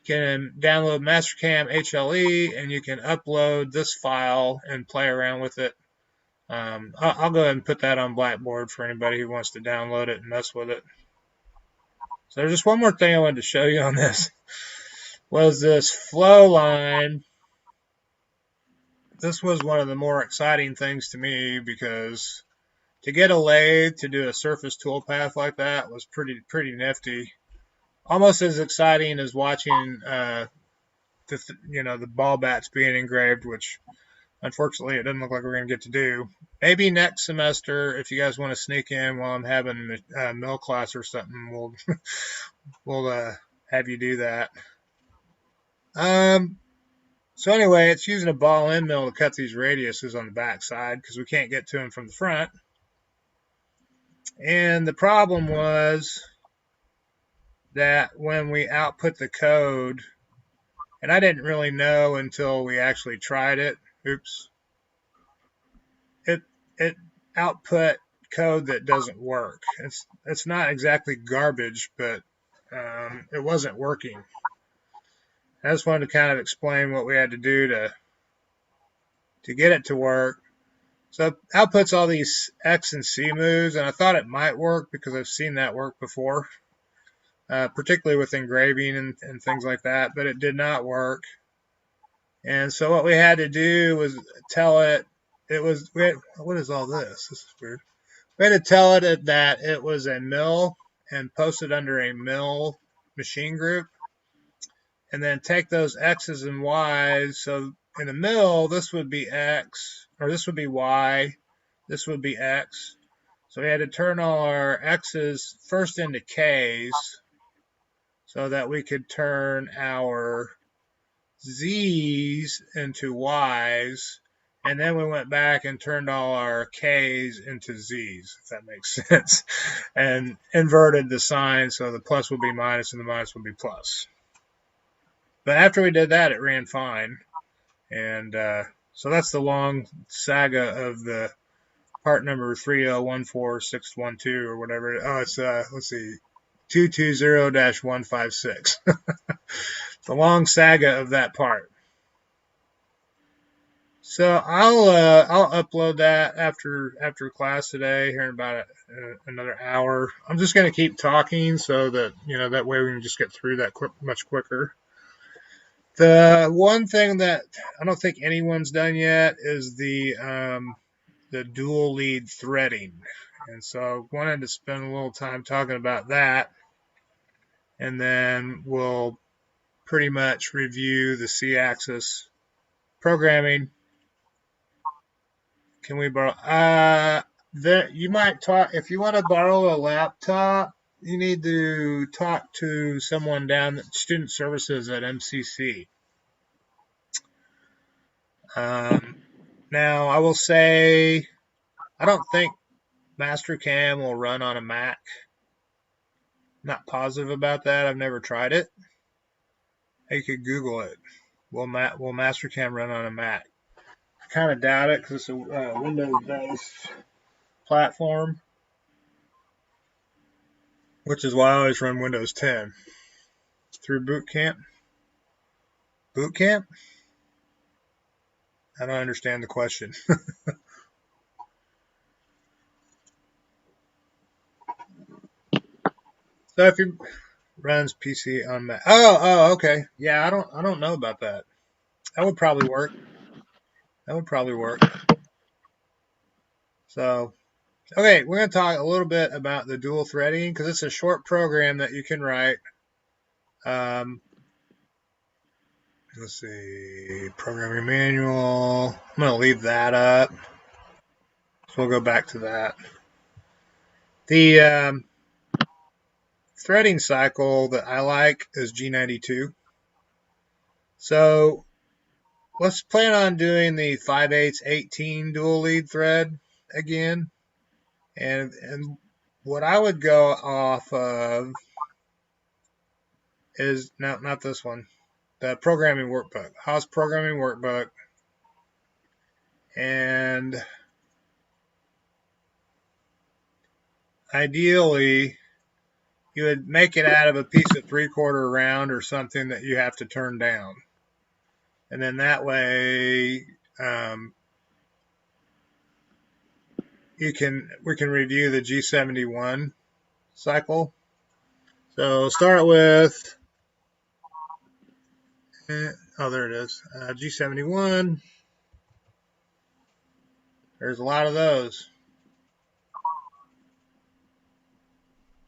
you can download Mastercam HLE and you can upload this file and play around with it. I'll go ahead and put that on Blackboard for anybody who wants to download it and mess with it. So there's just one more thing I wanted to show you on this, was this flow line. This was one of the more exciting things to me, because to get a lathe to do a surface toolpath like that was pretty nifty. Almost as exciting as watching the ball bats being engraved, which unfortunately it doesn't look like we're going to get to do. Maybe next semester, if you guys want to sneak in while I'm having a mill class or something, we'll have you do that. So anyway, it's using a ball end mill to cut these radiuses on the back side because we can't get to them from the front. And the problem was that when we output the code, and I didn't really know until we actually tried it, it output code that doesn't work. It's not exactly garbage, but it wasn't working. I just wanted to kind of explain what we had to do to get it to work. So it outputs all these X and C moves, and I thought it might work because I've seen that work before, particularly with engraving and things like that, but it did not work. And so what we had to do was tell it, what is all this? This is weird. We had to tell it that it was a mill and post it under a mill machine group, and then take those X's and Y's. So in a mill, this would be X, or this would be Y, this would be X. So we had to turn all our X's first into K's so that we could turn our Z's into Y's, and then we went back and turned all our K's into Z's, if that makes sense, and inverted the sign so the plus would be minus and the minus would be plus. But after we did that, it ran fine, and so that's the long saga of the part number 3014612 or whatever. Oh, it's let's see, 220-156. The long saga of that part. So I'll upload that after class today here in about another hour. I'm just going to keep talking so that that way we can just get through that much quicker. The one thing that I don't think anyone's done yet is the dual lead threading, and so I wanted to spend a little time talking about that, and then we'll pretty much review the C-axis programming. Can we borrow? You might talk if you want to borrow a laptop. You need to talk to someone down at Student Services at MCC. Now, I will say, I don't think Mastercam will run on a Mac. Not positive about that. I've never tried it. You could Google it. Will Mastercam run on a Mac? I kind of doubt it because it's a Windows-based platform, which is why I always run Windows 10 through Boot Camp. Boot Camp? I don't understand the question. So if you runs PC on Mac, okay, yeah, I don't know about that. That would probably work. So, okay, we're going to talk a little bit about the dual threading because it's a short program that you can write. Let's see, programming manual. I'm going to leave that up. So we'll go back to that. The threading cycle that I like is G92. So let's plan on doing the 5/8 dual lead thread again. And what I would go off of is not this one, the programming workbook, Haas programming workbook. And ideally, you would make it out of a piece of 3/4 round or something that you have to turn down. And then that way, we can review the G71 cycle. So start with, there it is, G71. There's a lot of those.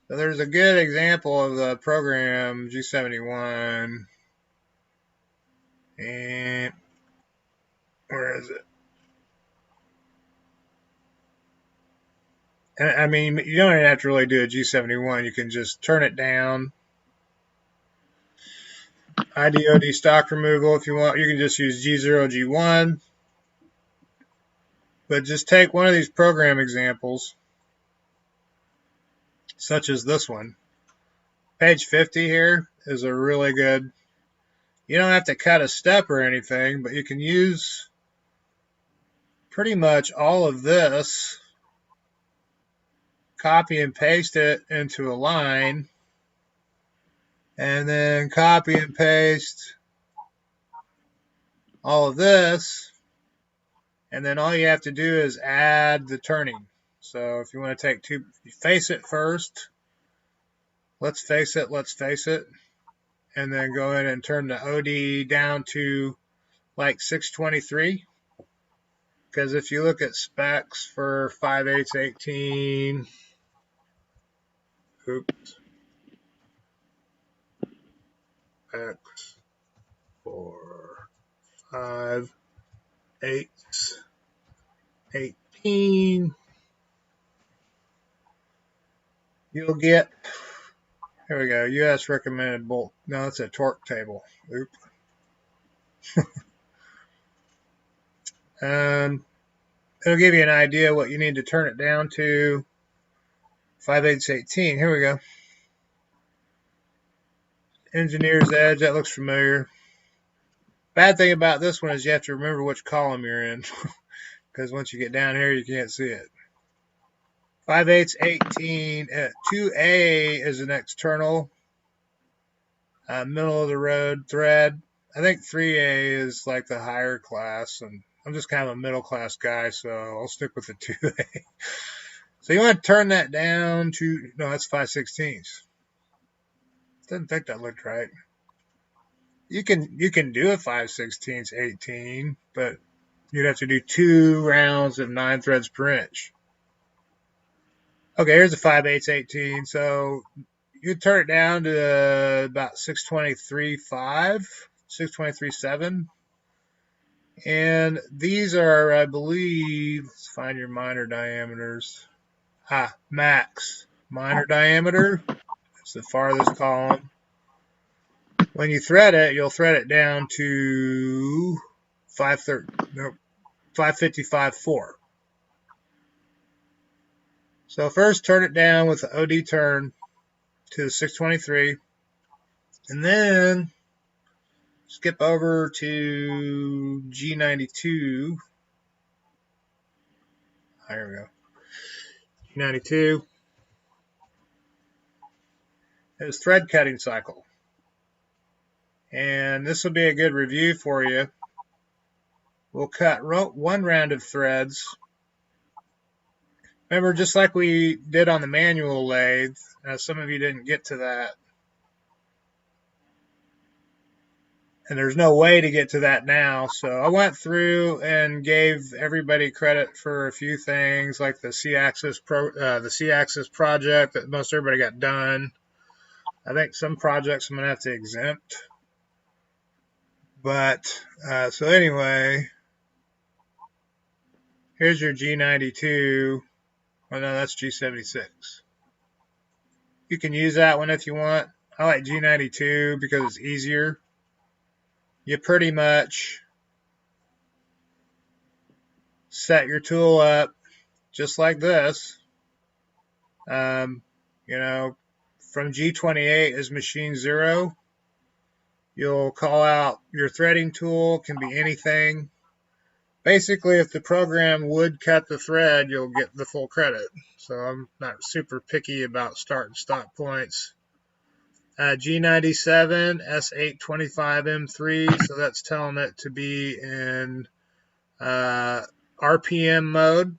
So there's a good example of the program G71. And where is it? And I mean, you don't even have to really do a G71. You can just turn it down. IDOD stock removal if you want. You can just use G0, G1. But just take one of these program examples, such as this one. Page 50 here is a really good, you don't have to cut a step or anything, but you can use pretty much all of this copy and paste it into a line, and then copy and paste all of this, and then all you have to do is add the turning. So if you want to take two, you face it first. Let's face it, and then go ahead and turn the OD down to like 623. Because if you look at specs for 5/8/18, oops, X for 5/8/18, you'll get, here we go, US recommended bolt. No, it's a torque table. Oops. It'll give you an idea what you need to turn it down to. 5/8/18. Here we go. Engineer's Edge. That looks familiar. Bad thing about this one is you have to remember which column you're in, because once you get down here, you can't see it. 5/8/18. 2A is an external, middle of the road thread. I think 3A is like the higher class, and I'm just kind of a middle class guy, so I'll stick with the 2A. So you want to turn that down to, no, that's 5/16. Didn't think that looked right. You can do a 5/16/18, but you'd have to do 2 rounds of 9 threads per inch. Okay, here's a 5/8/18. So you turn it down to about 623.5, 623.7. And these are, I believe, let's find your minor diameters. Max. Minor diameter. It's the farthest column. When you thread it, you'll thread it down to 555.4. So first turn it down with the OD turn to 623, and then skip over to G92. Here we go. G92 is thread cutting cycle. And this will be a good review for you. We'll cut one round of threads. Remember, just like we did on the manual lathe, some of you didn't get to that. And there's no way to get to that now. So I went through and gave everybody credit for a few things, like the C-axis project that most everybody got done. I think some projects I'm going to have to exempt. But, so anyway, here's your G92. Oh, no, that's G76. You can use that one if you want. I like G92 because it's easier. You pretty much set your tool up just like this. You know, from G28 is machine 0. You'll call out your threading tool, can be anything. Basically, if the program would cut the thread, you'll get the full credit. So I'm not super picky about start and stop points. G97, S825M3, so that's telling it to be in RPM mode.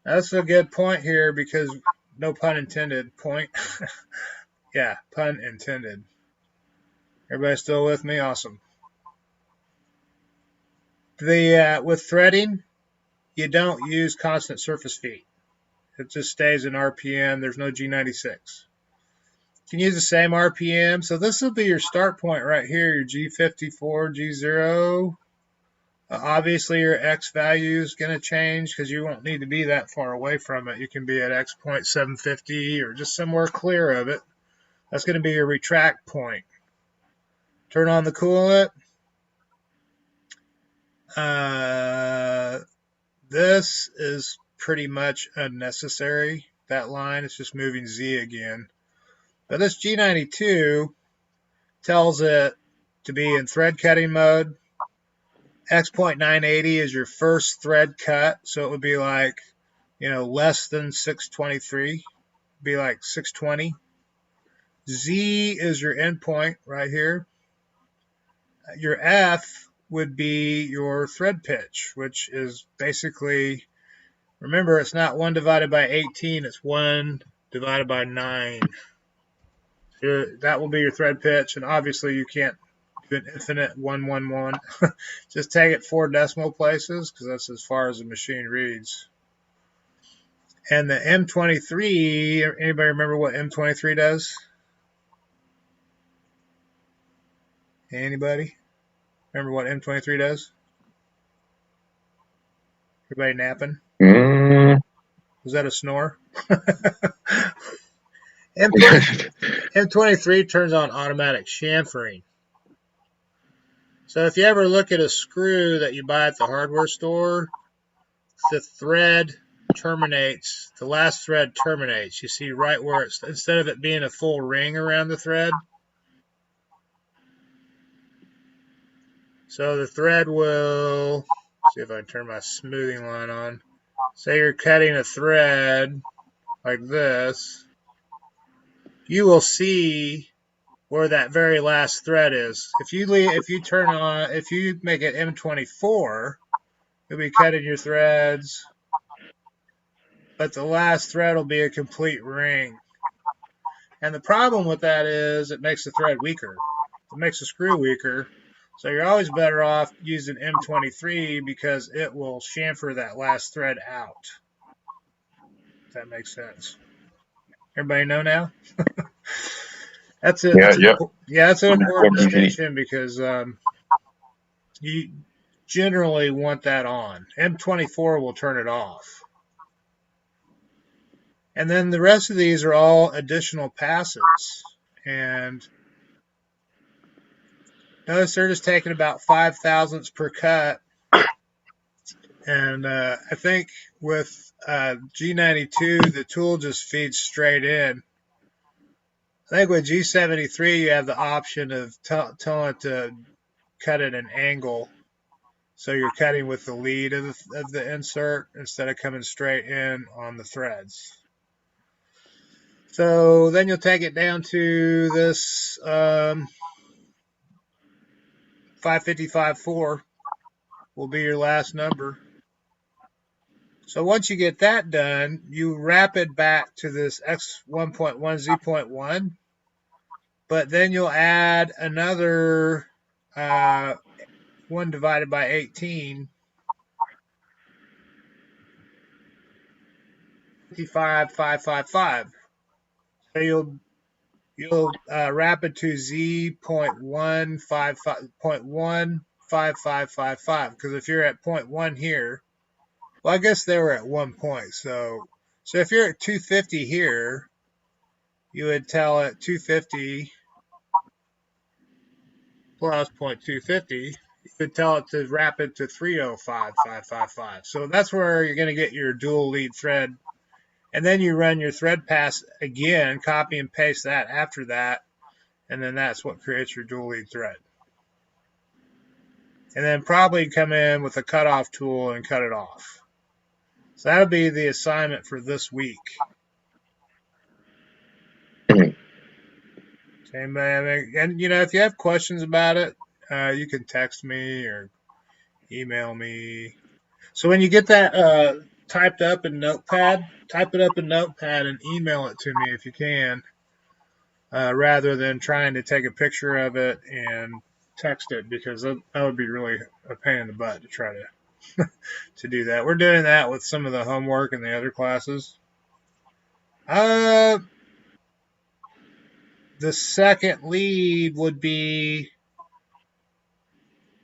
That's a good point here because, no pun intended, point. Yeah, pun intended. Everybody still with me? Awesome. With threading, you don't use constant surface feet. It just stays in RPM. There's no G96. You can use the same RPM. So this will be your start point right here, your G54, G0. Obviously, your X value is going to change because you won't need to be that far away from it. You can be at X.750 or just somewhere clear of it. That's going to be your retract point. Turn on the coolant. This is pretty much unnecessary. That line is just moving Z again. But this G92 tells it to be in thread cutting mode. X.980 is your first thread cut. So it would be like, less than 623, be like 620. Z is your endpoint right here. Your F would be your thread pitch, which is basically, remember, it's not 1 divided by 18, it's 1 divided by 9. That will be your thread pitch, and obviously you can't do an infinite 111. Just take it 4 decimal places, because that's as far as the machine reads. And the M23, anybody remember what M23 does? Anybody remember what M23 does? Everybody napping? Was that a snore? M23 turns on automatic chamfering. So if you ever look at a screw that you buy at the hardware store, the thread terminates, the last thread terminates. You see right where it's, instead of it being a full ring around the thread. So the thread will, see if I can turn my smoothing line on. Say you're cutting a thread like this. You will see where that very last thread is. If you make it M24, you'll be cutting your threads, but the last thread will be a complete ring. And the problem with that is it makes the thread weaker. It makes the screw weaker. So you're always better off using M23 because it will chamfer that last thread out. If that makes sense. Everybody know now? That's it. That's an important distinction because you generally want that on. M24 will turn it off. And then the rest of these are all additional passes. And notice they're just taking about 5 thousandths per cut. And I think with G92, the tool just feeds straight in. I think with G73, you have the option of telling it to cut at an angle. So you're cutting with the lead of the insert instead of coming straight in on the threads. So then you'll take it down to this 555.4 will be your last number. So once you get that done, you wrap it back to this X1.1 Z.1, but then you'll add another 1 divided by 18, 55.555. So you'll wrap it to Z.15555, because if you're at 0.1 here, well, I guess they were at 1 point. So if you're at 250 here, you would tell it 250 plus 0.250. You could tell it to wrap it to 305.555. So that's where you're going to get your dual lead thread. And then you run your thread pass again, copy and paste that after that, and then that's what creates your dual lead thread. And then probably come in with a cutoff tool and cut it off. So that'll be the assignment for this week. And if you have questions about it, you can text me or email me. So when you get that typed up in Notepad, type it up in Notepad and email it to me if you can, rather than trying to take a picture of it and text it, because that would be really a pain in the butt to try to to do that. We're doing that with some of the homework in the other classes. The second lead would be,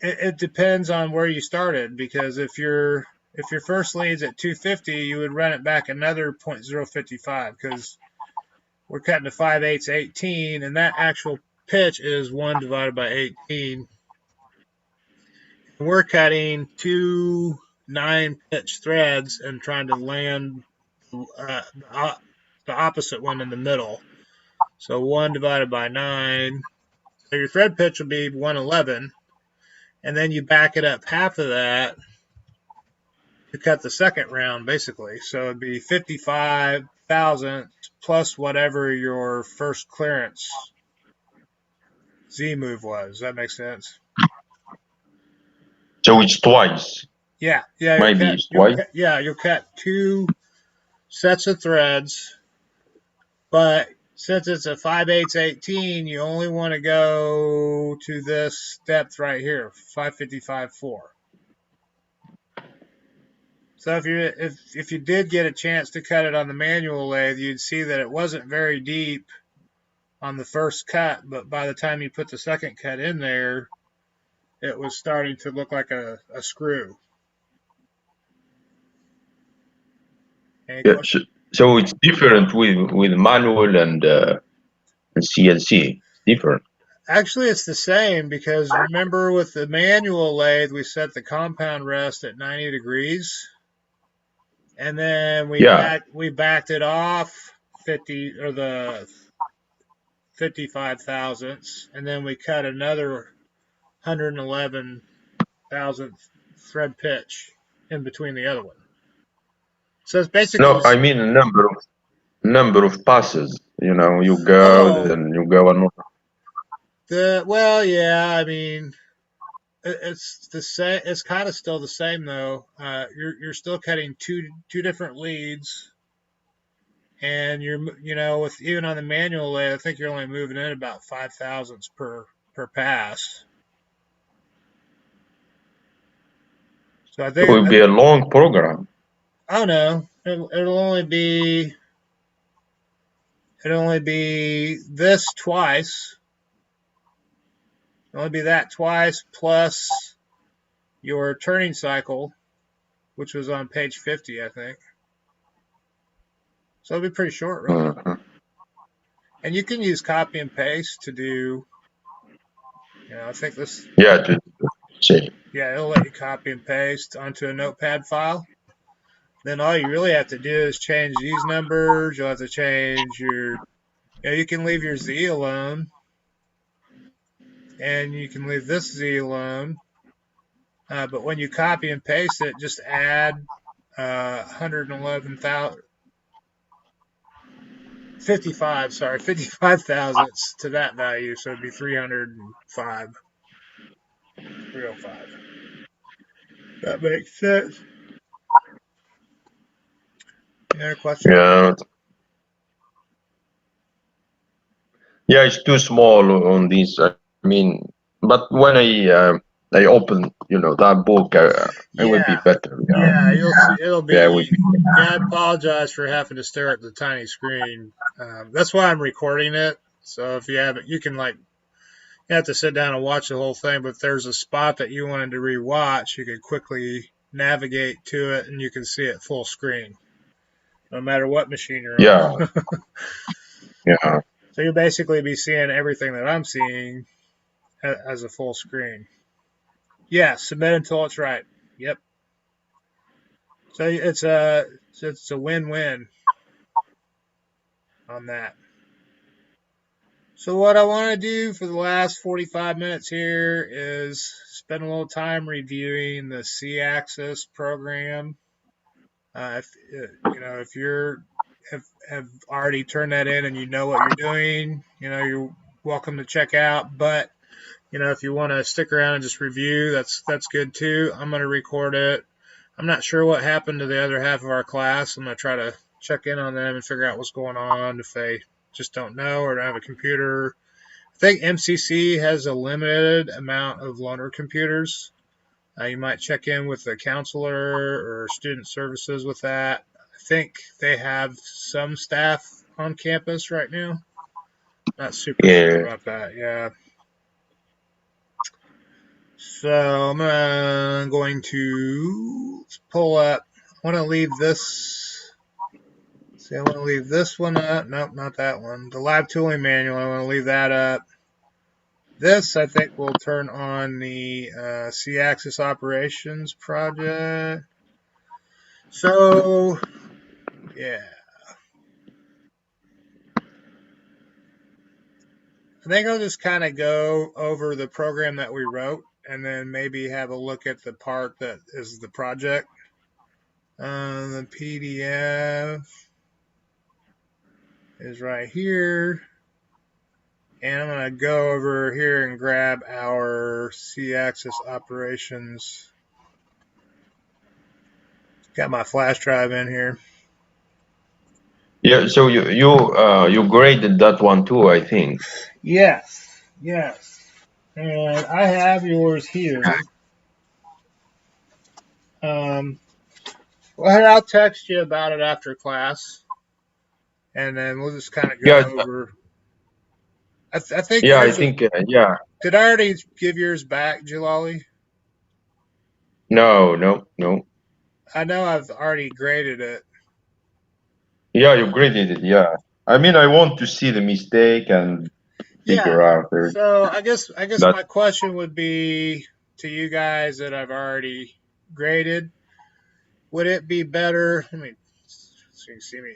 it depends on where you started, because if your first lead's at 250, you would run it back another 0.055, because we're cutting to 5/8 18, and that actual pitch is 1 divided by 18. We're cutting 2 9-pitch threads and trying to land the opposite one in the middle. So 1 divided by 9. So your thread pitch will be 111. And then you back it up half of that to cut the second round, basically. So it'd be 55,000 plus whatever your first clearance Z move was. Does that make sense? So it's twice. Yeah. Maybe it's twice. You'll cut 2 sets of threads, but since it's a 5/8 18, you only want to go to this depth right here, 555.4. So if you did get a chance to cut it on the manual lathe, you'd see that it wasn't very deep on the first cut, but by the time you put the second cut in there, it was starting to look like a screw. Yeah, so it's different with manual and CNC. It's different. Actually, it's the same because remember with the manual lathe, we set the compound rest at 90 degrees. And then we backed it off 50 or the 55 thousandths, and then we cut another 111 thousandth thread pitch in between the other one. So it's basically I mean number of passes. You know, you go then you go another. I mean, it's the same. It's kind of still the same though. You're still cutting two different leads, and with even on the manual lathe, I think you're only moving in about 5 thousandths per pass. So I think it would be a long program. Oh no, it'll only be this twice. It'll only be that twice plus your turning cycle, which was on page 50, I think. So it'll be pretty short, really. Mm-hmm. And you can use copy and paste to do. I think this. Yeah, to see. Yeah, it'll let you copy and paste onto a notepad file. Then all you really have to do is change these numbers. You'll have to change your. You can leave your Z alone. And you can leave this Z alone. But when you copy and paste it, just add 111,000, 55 thousandths to that value. So it'd be 305. 305. That makes sense. Any other questions? Yeah, it's too small on this. I mean, but when I open, that book, it will be better. Yeah, you'll see. It'll be. Yeah, I apologize for having to stare at the tiny screen. That's why I'm recording it. So if you haven't, you have to sit down and watch the whole thing. But if there's a spot that you wanted to rewatch, you could quickly navigate to it, and you can see it full screen, no matter what machine you're on. Yeah. So you'll basically be seeing everything that I'm seeing as a full screen. Yeah, submit until it's right. Yep. So it's a win-win on that. So what I want to do for the last 45 minutes here is spend a little time reviewing the C-Axis program. If you have already turned that in and you know what you're doing, you're welcome to check out. But if you want to stick around and just review, that's good too. I'm going to record it. I'm not sure what happened to the other half of our class. I'm going to try to check in on them and figure out what's going on if they just don't know or don't have a computer. I think MCC has a limited amount of loaner computers. You might check in with the counselor or student services with that. I think they have some staff on campus right now. Not super sure about that. Yeah. So I'm going to pull up. I want to leave this. See, I want to leave this one up. Nope, not that one. The lab tooling manual, I want to leave that up. This, I think, will turn on the C-Axis operations project. So, yeah. I think I'll just kind of go over the program that we wrote and then maybe have a look at the part that is the project. The PDF is right here. And I'm going to go over here and grab our C-axis operations. Got my flash drive in here. Yeah, so you graded that one too, I think. Yes, yes. And I have yours here. Well, I'll text you about it after class, and then we'll just kind of go Yeah, over. I think yeah, I yours. think yeah. Did I already give yours back, Jalali? No, no, no. I know I've already graded it. Yeah, you graded it. Yeah. I mean, I want to see the mistake and Yeah. figure out So I guess that. my question would be to you guys that I've already graded. Would it be better? Let me so you can see me.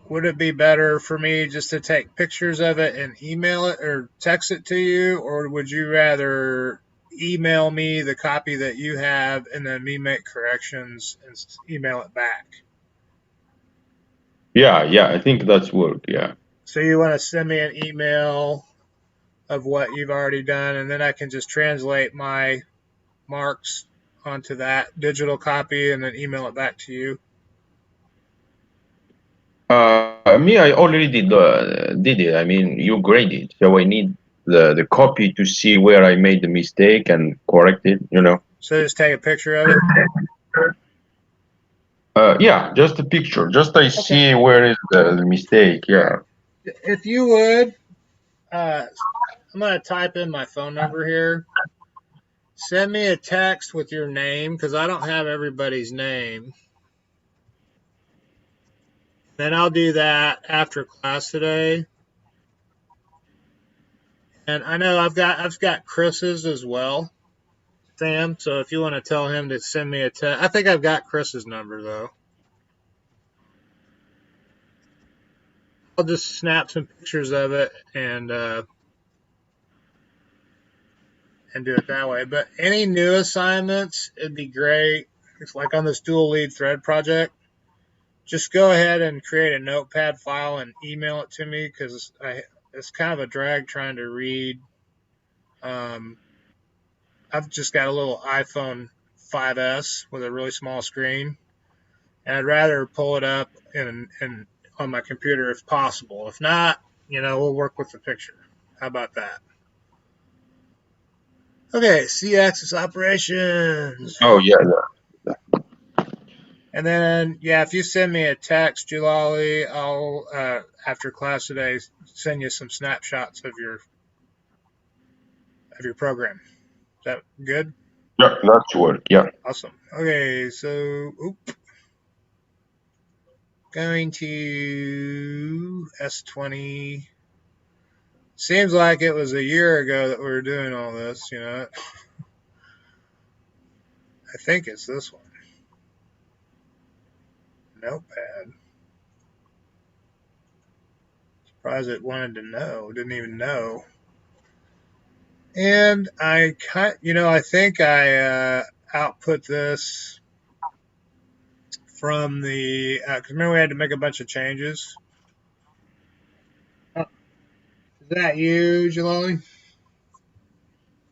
Would it be better for me just to take pictures of it and email it or text it to you, or would you rather email me the copy that you have and then me make corrections and email it back? Yeah, yeah, I think that's work. Yeah. So you want to send me an email of what you've already done, and then I can just translate my marks onto that digital copy and then email it back to you. Me, I already did it. I mean, you graded, so I need the copy to see where I made the mistake and correct it. You know. So just take a picture of it. Yeah, just a picture. Just I Okay. see where is the mistake. Yeah. If you would, I'm going to type in my phone number here. Send me a text with your name because I don't have everybody's name. Then I'll do that after class today. And I know I've got Chris's as well, Sam. So if you want to tell him to send me a text, I think I've got Chris's number though. I'll just snap some pictures of it and do it that way. But any new assignments, it'd be great. It's like on this dual lead thread project. Just go ahead and create a notepad file and email it to me because it's kind of a drag trying to read. Um, I've just got a little iPhone 5S with a really small screen, and I'd rather pull it up in on my computer if possible. If not, we'll work with the picture. How about that? Okay, C-axis operations. Oh yeah, And then, yeah, if you send me a text, Julali, I'll after class today send you some snapshots of your program. Is that good? yeah, that's work. Yeah. Awesome. Okay, so going to S20. Seems like it was a year ago that we were doing all this. I think it's this one. Notepad. Surprised it wanted to know. Didn't even know. And I think I output this from the because remember we had to make a bunch of changes. Oh, is that you, Jalali?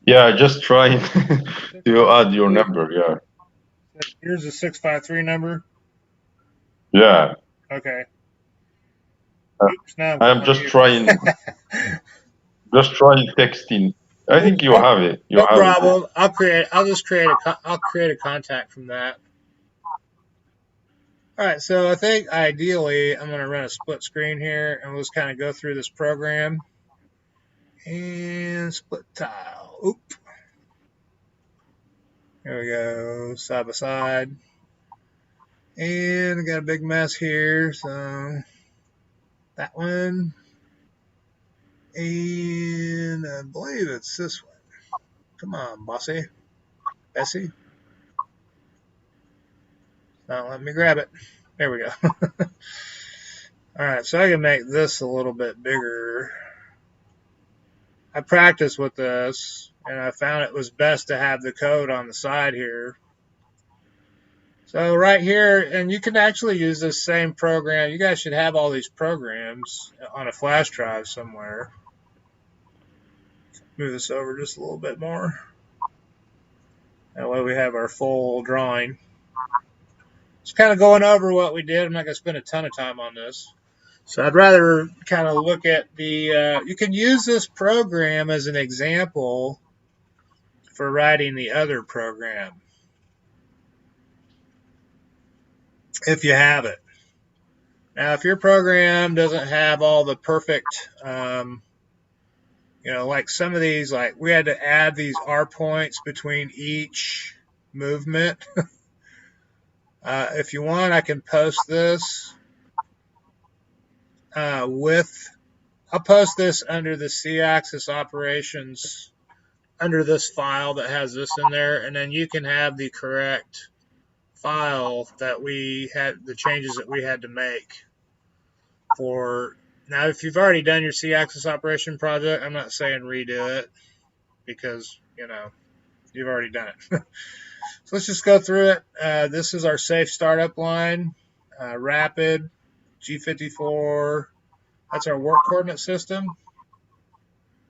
Yeah, just trying Six to five add your three. number. Yeah. Here's the 653 number. Yeah. Okay. Uh, Oops. Now I'm I am calling just you. trying, texting. I think you no, have it. You no have it. problem. I'll create a contact from that. All right. So I think ideally I'm going to run a split screen here and we'll just kind of go through this program and split tile. Oop. There we go. Side by side. And I got a big mess here. So that one. And I believe it's this one. Come on, bossy. Bessie. Not letting me grab it. There we go. All right, so I can make this a little bit bigger. I practiced with this, and I found it was best to have the code on the side here. So right here, and you can actually use this same program. You guys should have all these programs on a flash drive somewhere. Move this over just a little bit more. That way we have our full drawing. Just kind of going over what we did. I'm not going to spend a ton of time on this. So I'd rather kind of look at the, you can use this program as an example for writing the other program, if you have it. Now, if your program doesn't have all the perfect, like some of these, like we had to add these R points between each movement. If you want, I can post this I'll post this under the C-axis operations, under this file that has this in there, and then you can have the correct file that we had, the changes that we had to make for. Now, if you've already done your C-axis operation project, I'm not saying redo it because, you've already done it. So let's just go through it. This is our safe startup line, rapid, G54. That's our work coordinate system.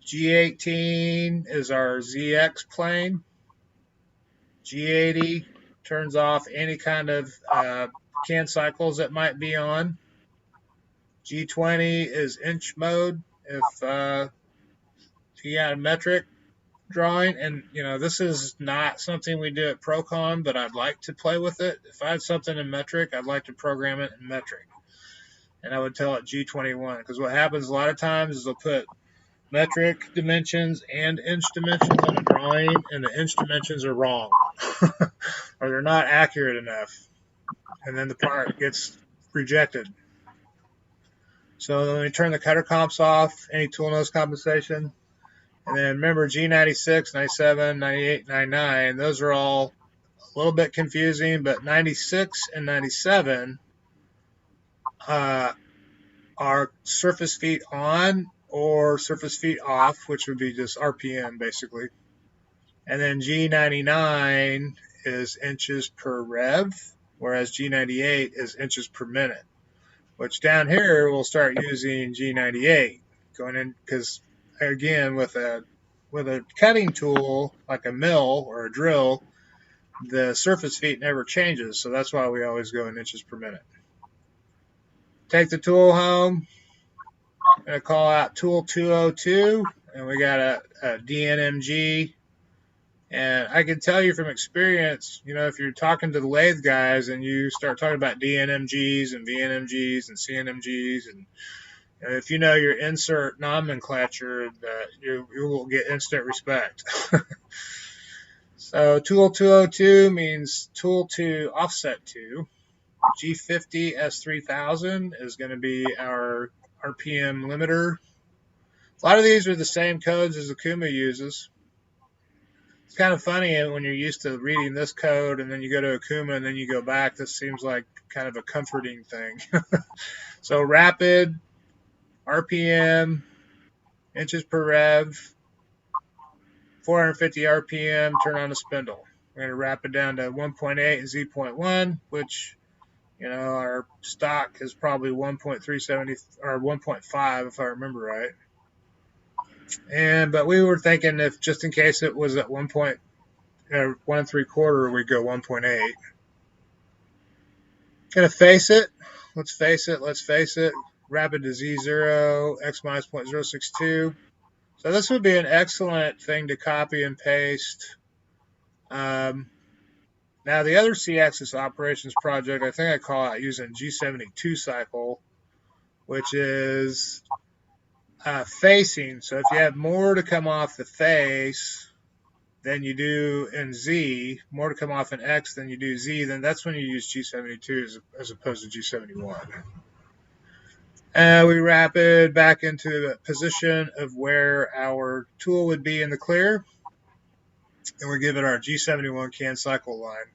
G18 is our ZX plane. G80 turns off any kind of CAN cycles that might be on. G20 is inch mode if you got a metric drawing. And, this is not something we do at Procon, but I'd like to play with it. If I had something in metric, I'd like to program it in metric. And I would tell it G21, because what happens a lot of times is they'll put metric dimensions and inch dimensions on a drawing, and the inch dimensions are wrong or they're not accurate enough, and then the part gets rejected. So then we turn the cutter comps off, any tool nose compensation, and then remember G96, 97, 98, 99, those are all a little bit confusing, but 96 and 97 are surface feet on or surface feet off, which would be just RPM basically. And then G99 is inches per rev, whereas G98 is inches per minute, which down here we'll start using G98 going in, because again, with a cutting tool like a mill or a drill, the surface feet never changes, so that's why we always go in inches per minute. Take the tool home. I'm going to call out tool 202, and we got a DNMG. And I can tell you from experience, if you're talking to the lathe guys and you start talking about DNMGs and VNMGs and CNMGs, and if you know your insert nomenclature, that you will get instant respect. So tool 202 means tool to offset to. G50 S3000 is going to be our RPM limiter. A lot of these are the same codes as Okuma uses. It's kind of funny when you're used to reading this code and then you go to Okuma and then you go back. This seems like kind of a comforting thing. So rapid, RPM, inches per rev, 450 RPM, turn on the spindle. We're going to wrap it down to 1.8 and Z.1, which, our stock is probably 1.370 or 1.5 if I remember right. But we were thinking, if just in case it was at 1 3/4, we'd go 1.8. Gonna face it. Let's face it. Rapid to Z0, X minus 0.062. So this would be an excellent thing to copy and paste. Now the other C-axis operations project, I think I call out using G72 cycle, which is facing. So if you have more to come off the face than you do in Z, more to come off in X than you do Z, then that's when you use G72 as opposed to G71. We wrap it back into the position of where our tool would be in the clear, and we give it our G71 CAN cycle line,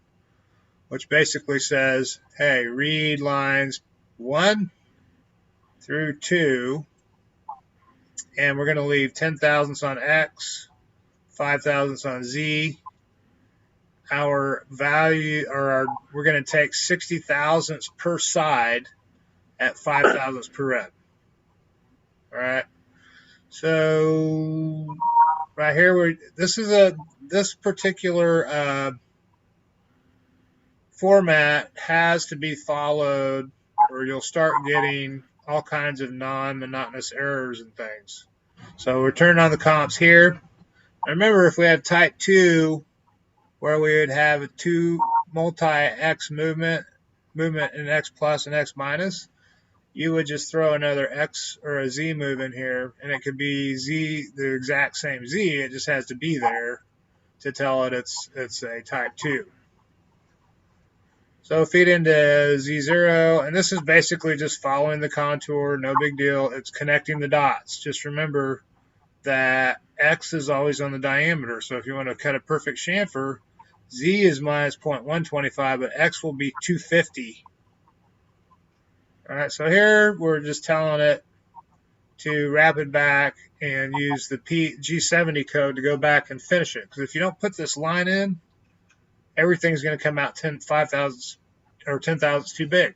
which basically says, hey, read lines 1 through 2, and we're going to leave 10 thousandths on X, 5 thousandths on Z. our value, or we're going to take 60 thousandths per side at 5 thousandths per rep. All right. So right here, this particular format has to be followed, or you'll start getting all kinds of non-monotonous errors and things. So we're turning on the comps here. Remember, if we had type 2, where we would have a 2 multi-x movement in x plus and x minus, you would just throw another x or a z move in here, and it could be z, the exact same z. It just has to be there to tell it it's a type 2. So feed into Z0, and this is basically just following the contour, no big deal. It's connecting the dots. Just remember that X is always on the diameter. So if you want to cut a perfect chamfer, Z is minus 0.125, but X will be 250. All right, so here we're just telling it to wrap it back and use the G70 code to go back and finish it. Because if you don't put this line in, everything's going to come out 5 thousandths or 10 thousandths too big,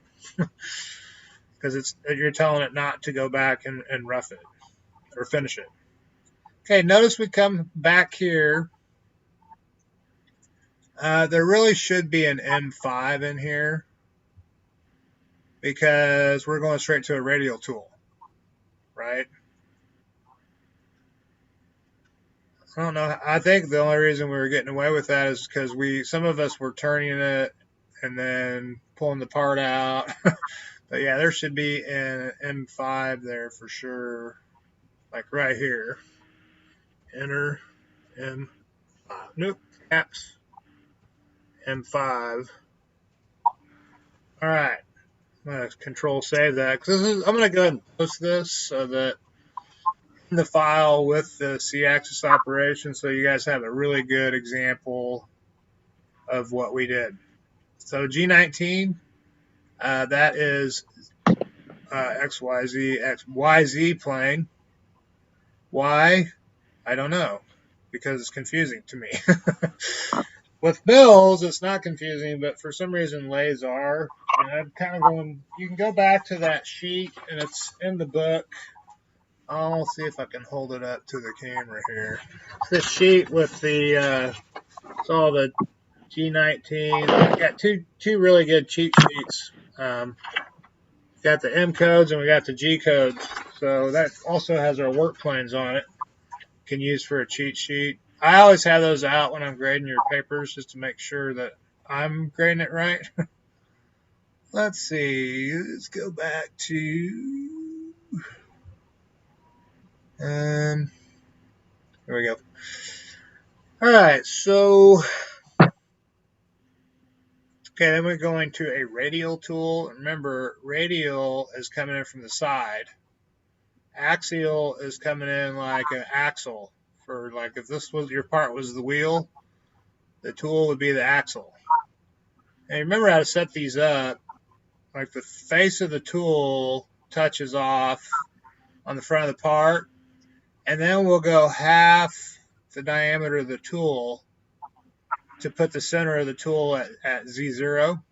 because you're telling it not to go back and rough it or finish it. Okay, notice we come back here. There really should be an M5 in here, because we're going straight to a radial tool, right? I don't know. I think the only reason we were getting away with that is because some of us were turning it and then pulling the part out. But yeah, there should be an M5 there for sure, like right here. Enter M5. Nope, caps M5. All right, I'm gonna control save that, because I'm gonna go ahead and post this so that in the file with the C-axis operation, so you guys have a really good example of what we did. So G19, that is XYZ, XYZ plane. Why? I don't know, because it's confusing to me. With bills, it's not confusing, but for some reason lathes are. And I'm kind of going, you can go back to that sheet, and it's in the book. I'll see if I can hold it up to the camera here. It's the sheet with it's all the G19. We got two really good cheat sheets. Got the M codes and we got the G codes. So that also has our work planes on it. Can use for a cheat sheet. I always have those out when I'm grading your papers, just to make sure that I'm grading it right. Let's see. Let's go back to here we go. All right, so okay, then we're going to a radial tool. Remember, radial is coming in from the side. Axial is coming in like an axle. For like, if this was your part was the wheel, the tool would be the axle. And remember how to set these up. Like the face of the tool touches off on the front of the part, and then we'll go half the diameter of the tool to put the center of the tool at Z0.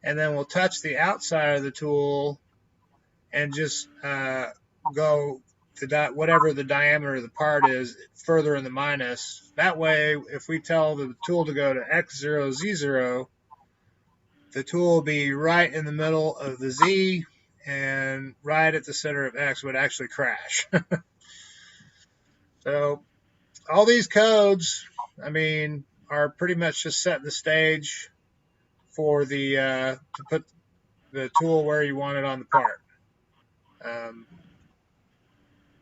And then we'll touch the outside of the tool and just go to whatever the diameter of the part is further in the minus. That way, if we tell the tool to go to X0, Z0, the tool will be right in the middle of the Z, and right at the center of X would actually crash. So all these codes, I mean, are pretty much just setting the stage for the to put the tool where you want it on the part.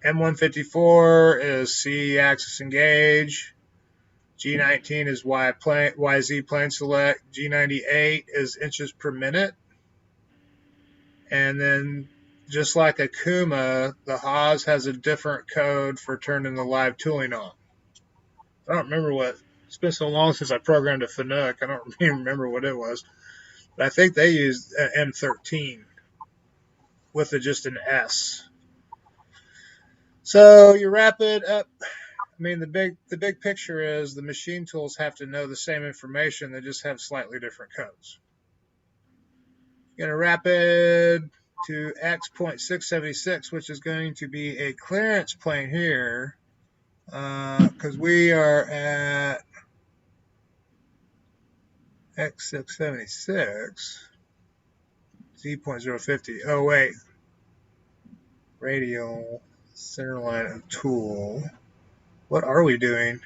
M154 is C axis engage. G19 is YZ plane select. G98 is inches per minute. And then just like a Kuma, the Haas has a different code for turning the live tooling on. I don't remember what. It's been so long since I programmed a Fanuc. I don't even remember what it was. But I think they used an M13 with just an S. So you wrap it up. I mean, the big picture is the machine tools have to know the same information. They just have slightly different codes. Going to rapid to X.676, which is going to be a clearance plane here, because we are at X676, Z.050. Oh, wait. Radial, center line of tool. What are we doing?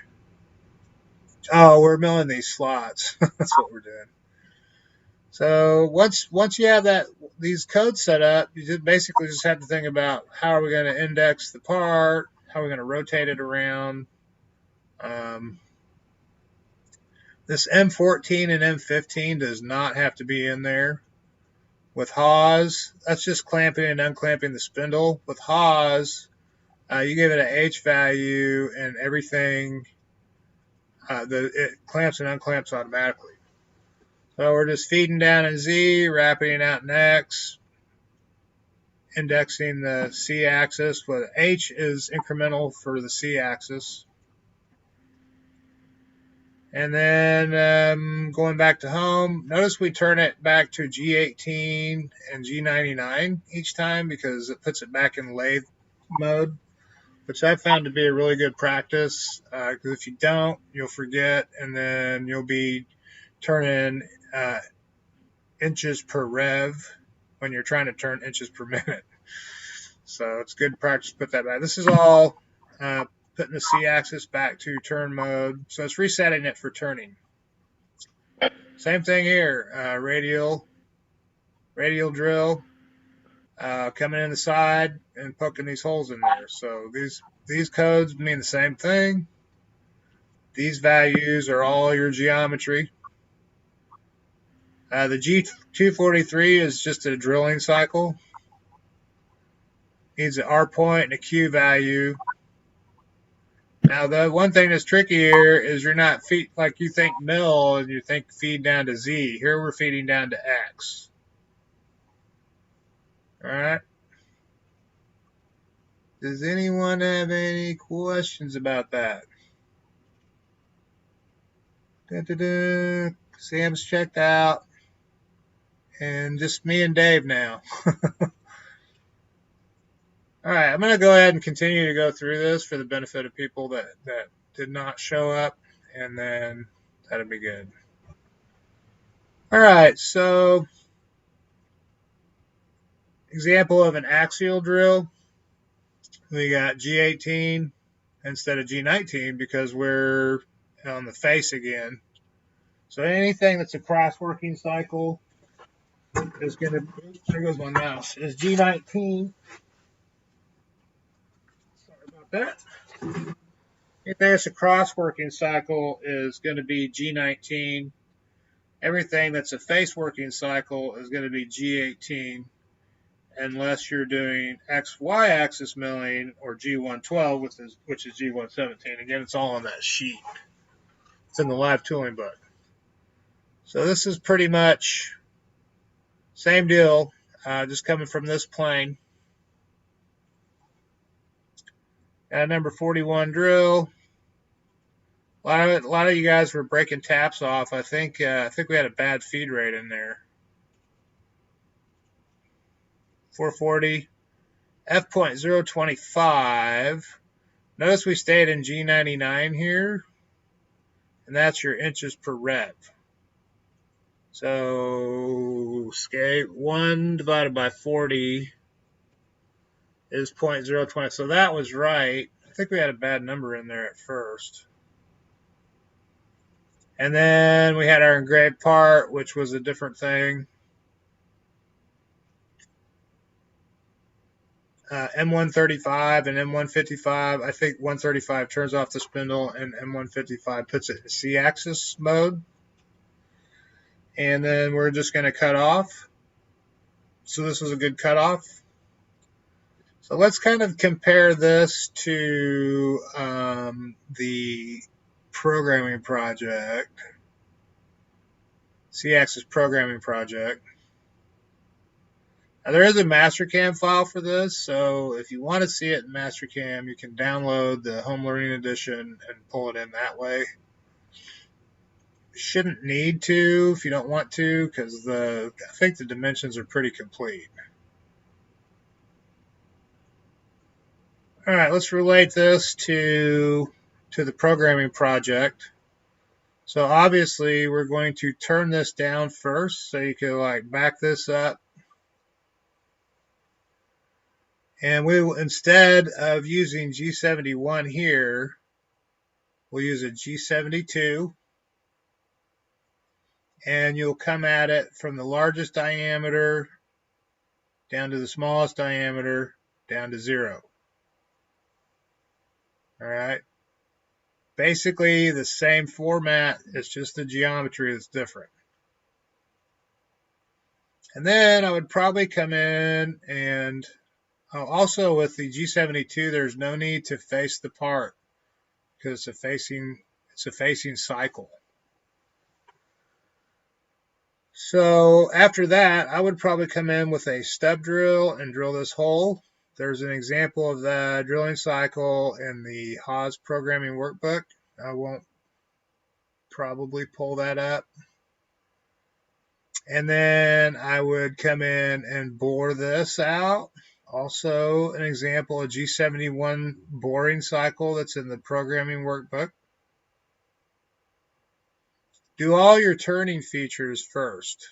Oh, we're milling these slots. That's what we're doing. So once you have these codes set up, you just basically just have to think about how are we going to index the part, how are we going to rotate it around. This M14 and M15 does not have to be in there. With Haws, that's just clamping and unclamping the spindle. With Haws, you give it an H value and everything, it clamps and unclamps automatically. So we're just feeding down in Z, wrapping it out in X, indexing the C axis. Well, H is incremental for the C axis. And then going back to home, notice we turn it back to G18 and G99 each time because it puts it back in lathe mode, which I found to be a really good practice, because if you don't, you'll forget, and then you'll be turning inches per rev when you're trying to turn inches per minute. So it's good practice to put that back. This is all putting the C-axis back to turn mode. So it's resetting it for turning. Same thing here, radial drill, coming in the side and poking these holes in there. So these codes mean the same thing. These values are all your geometry. The G243 is just a drilling cycle. Needs an R point and a Q value. Now, the one thing that's tricky here is you're not like you think mill and you think feed down to Z. Here we're feeding down to X. All right. Does anyone have any questions about that? Sam's checked out. And just me and Dave now. All right, I'm going to go ahead and continue to go through this for the benefit of people that did not show up, and then that'll be good. All right, so example of an axial drill. We got G18 instead of G19 because we're on the face again. So anything that's a cross-working cycle is going to, there goes my mouse, is G19. Sorry about that. Anything that's a cross-working cycle is going to be G19. Everything that's a face-working cycle is going to be G18, unless you're doing XY axis milling or G112, which is G117. Again, it's all on that sheet. It's in the live tooling book. So this is pretty much same deal, just coming from this plane. Number 41 drill. A lot of you guys were breaking taps off. I think we had a bad feed rate in there. 440. F.025. Notice we stayed in G99 here, and that's your inches per rev. So scale 1 divided by 40 is 0.020. So that was right. I think we had a bad number in there at first. And then we had our engraved part, which was a different thing. M135 and M155. I think 135 turns off the spindle and M155 puts it in C-axis mode. And then we're just going to cut off. So this was a good cutoff. So let's kind of compare this to the programming project, C-axis programming project. Now, there is a Mastercam file for this, so if you want to see it in Mastercam, you can download the Home Learning Edition and pull it in that way. Shouldn't need to if you don't want to, because I think the dimensions are pretty complete. All right, let's relate this to the programming project. So obviously we're going to turn this down first, so you can like back this up. And we will, instead of using G71 here, we'll use a G72. And you'll come at it from the largest diameter down to the smallest diameter down to 0. All right. Basically the same format, it's just the geometry that's different. And then I would probably come in and also with the G72, there's no need to face the part because it's a facing cycle. So after that, I would probably come in with a stub drill and drill this hole. There's an example of the drilling cycle in the Haas programming workbook. I won't probably pull that up. And then I would come in and bore this out. Also an example of G71 boring cycle that's in the programming workbook. Do all your turning features first.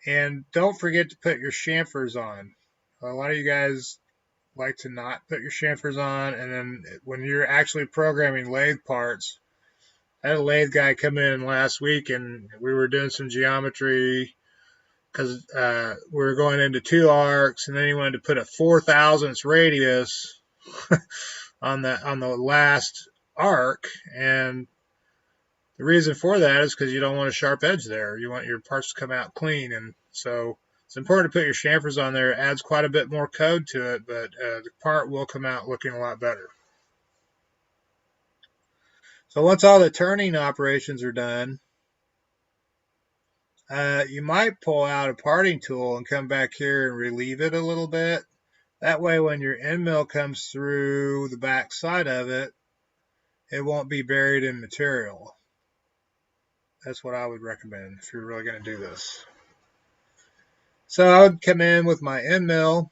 And don't forget to put your chamfers on. A lot of you guys like to not put your chamfers on, and then when you're actually programming lathe parts, I had a lathe guy come in last week and we were doing some geometry because we were going into 2 arcs, and then he wanted to put a 4,000ths radius on the last arc, and the reason for that is because you don't want a sharp edge there. You want your parts to come out clean, and so it's important to put your chamfers on there. It adds quite a bit more code to it, but the part will come out looking a lot better. So once all the turning operations are done, you might pull out a parting tool and come back here and relieve it a little bit. That way when your end mill comes through the back side of it, it won't be buried in material. That's what I would recommend if you're really going to do this. So I would come in with my end mill,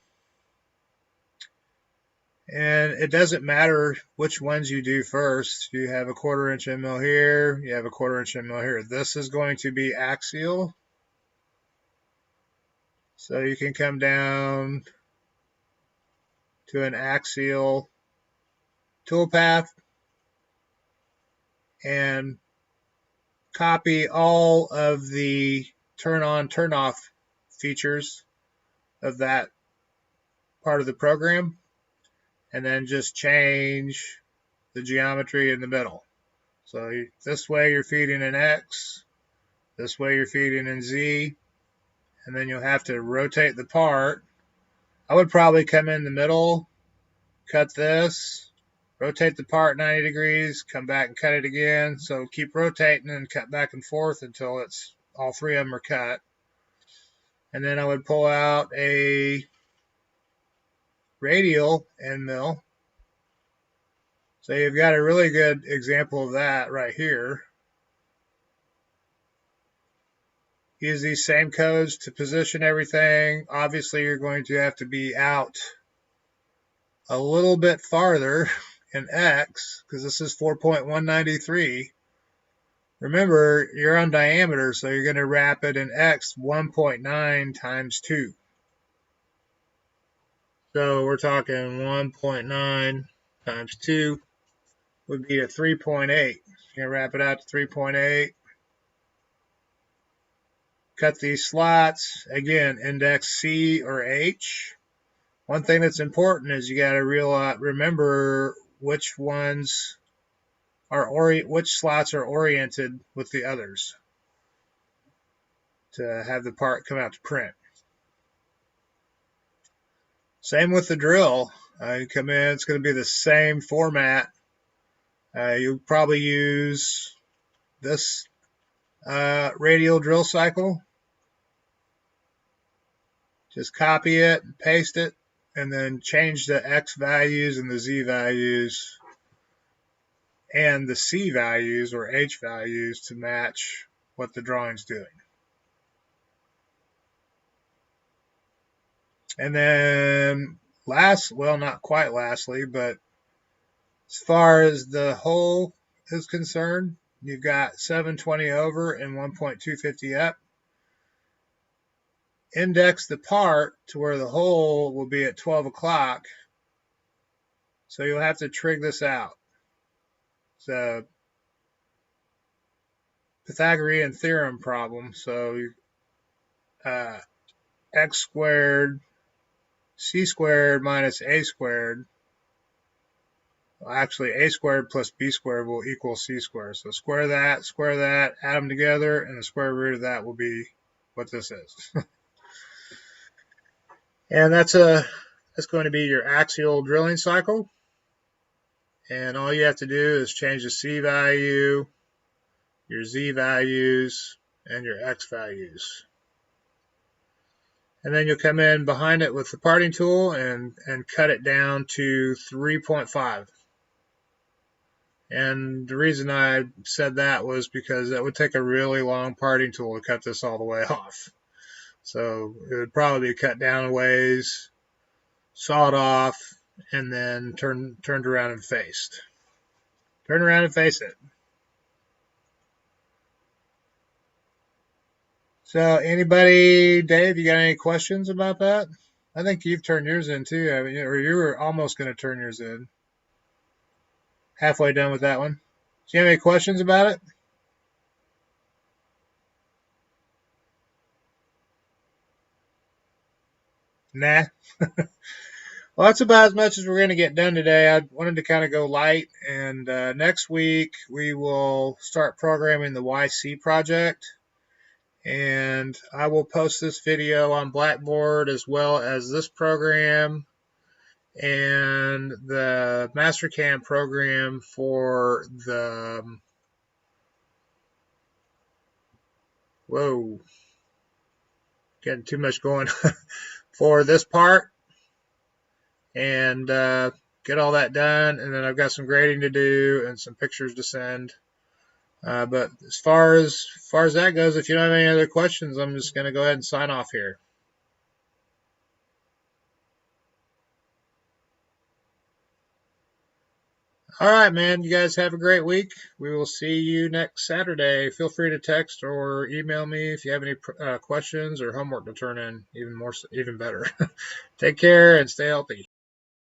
and it doesn't matter which ones you do first. You have a 1/4 inch end mill here, you have a 1/4 inch end mill here. This is going to be axial. So you can come down to an axial toolpath and copy all of the turn on, turn off features of that part of the program, and then just change the geometry in the middle. So this way you're feeding an X, this way you're feeding in Z, and then you'll have to rotate the part. I would probably come in the middle, cut this, rotate the part 90 degrees, come back and cut it again. So keep rotating and cut back and forth until it's all 3 of them are cut. And then I would pull out a radial end mill. So you've got a really good example of that right here. Use these same codes to position everything. Obviously, you're going to have to be out a little bit farther in X because this is 4.193. Remember, you're on diameter, so you're going to wrap it in X 1.9 times 2. So we're talking 1.9 times 2 would be a 3.8. You're going to wrap it out to 3.8. Cut these slots. Again, index C or H. One thing that's important is you got to remember which ones which slots are oriented with the others to have the part come out to print. Same with the drill. You come in, it's going to be the same format. You'll probably use this radial drill cycle. Just copy it, paste it, and then change the X values and the Z values and the C values or H values to match what the drawing's doing. And then well, not quite lastly, but as far as the hole is concerned, you've got 720 over and 1.250 up. Index the part to where the hole will be at 12 o'clock. So you'll have to trig this out. It's a Pythagorean theorem problem. So x squared, c squared minus a squared. Well, actually, a squared plus b squared will equal c squared. So square that, add them together, and the square root of that will be what this is. And that's going to be your axial drilling cycle. And all you have to do is change the C value, your Z values, and your X values. And then you'll come in behind it with the parting tool and cut it down to 3.5. And the reason I said that was because that would take a really long parting tool to cut this all the way off. So it would probably be cut down a ways, sawed off, and then turned around and faced. Turn around and face it. So anybody, Dave, you got any questions about that? I think you've turned yours in too, haven't you? Or you were almost going to turn yours in. Halfway done with that one. Do you have any questions about it? Nah. Well, that's about as much as we're going to get done today. I wanted to kind of go light, and next week we will start programming the YC project, and I will post this video on Blackboard as well as this program and the Mastercam program for the getting too much going for this part, and get all that done. And then I've got some grading to do and some pictures to send. But as far as that goes, if you don't have any other questions, I'm just going to go ahead and sign off here. All right, man. You guys have a great week. We will see you next Saturday. Feel free to text or email me if you have any questions or homework to turn in. Even better. Take care and stay healthy.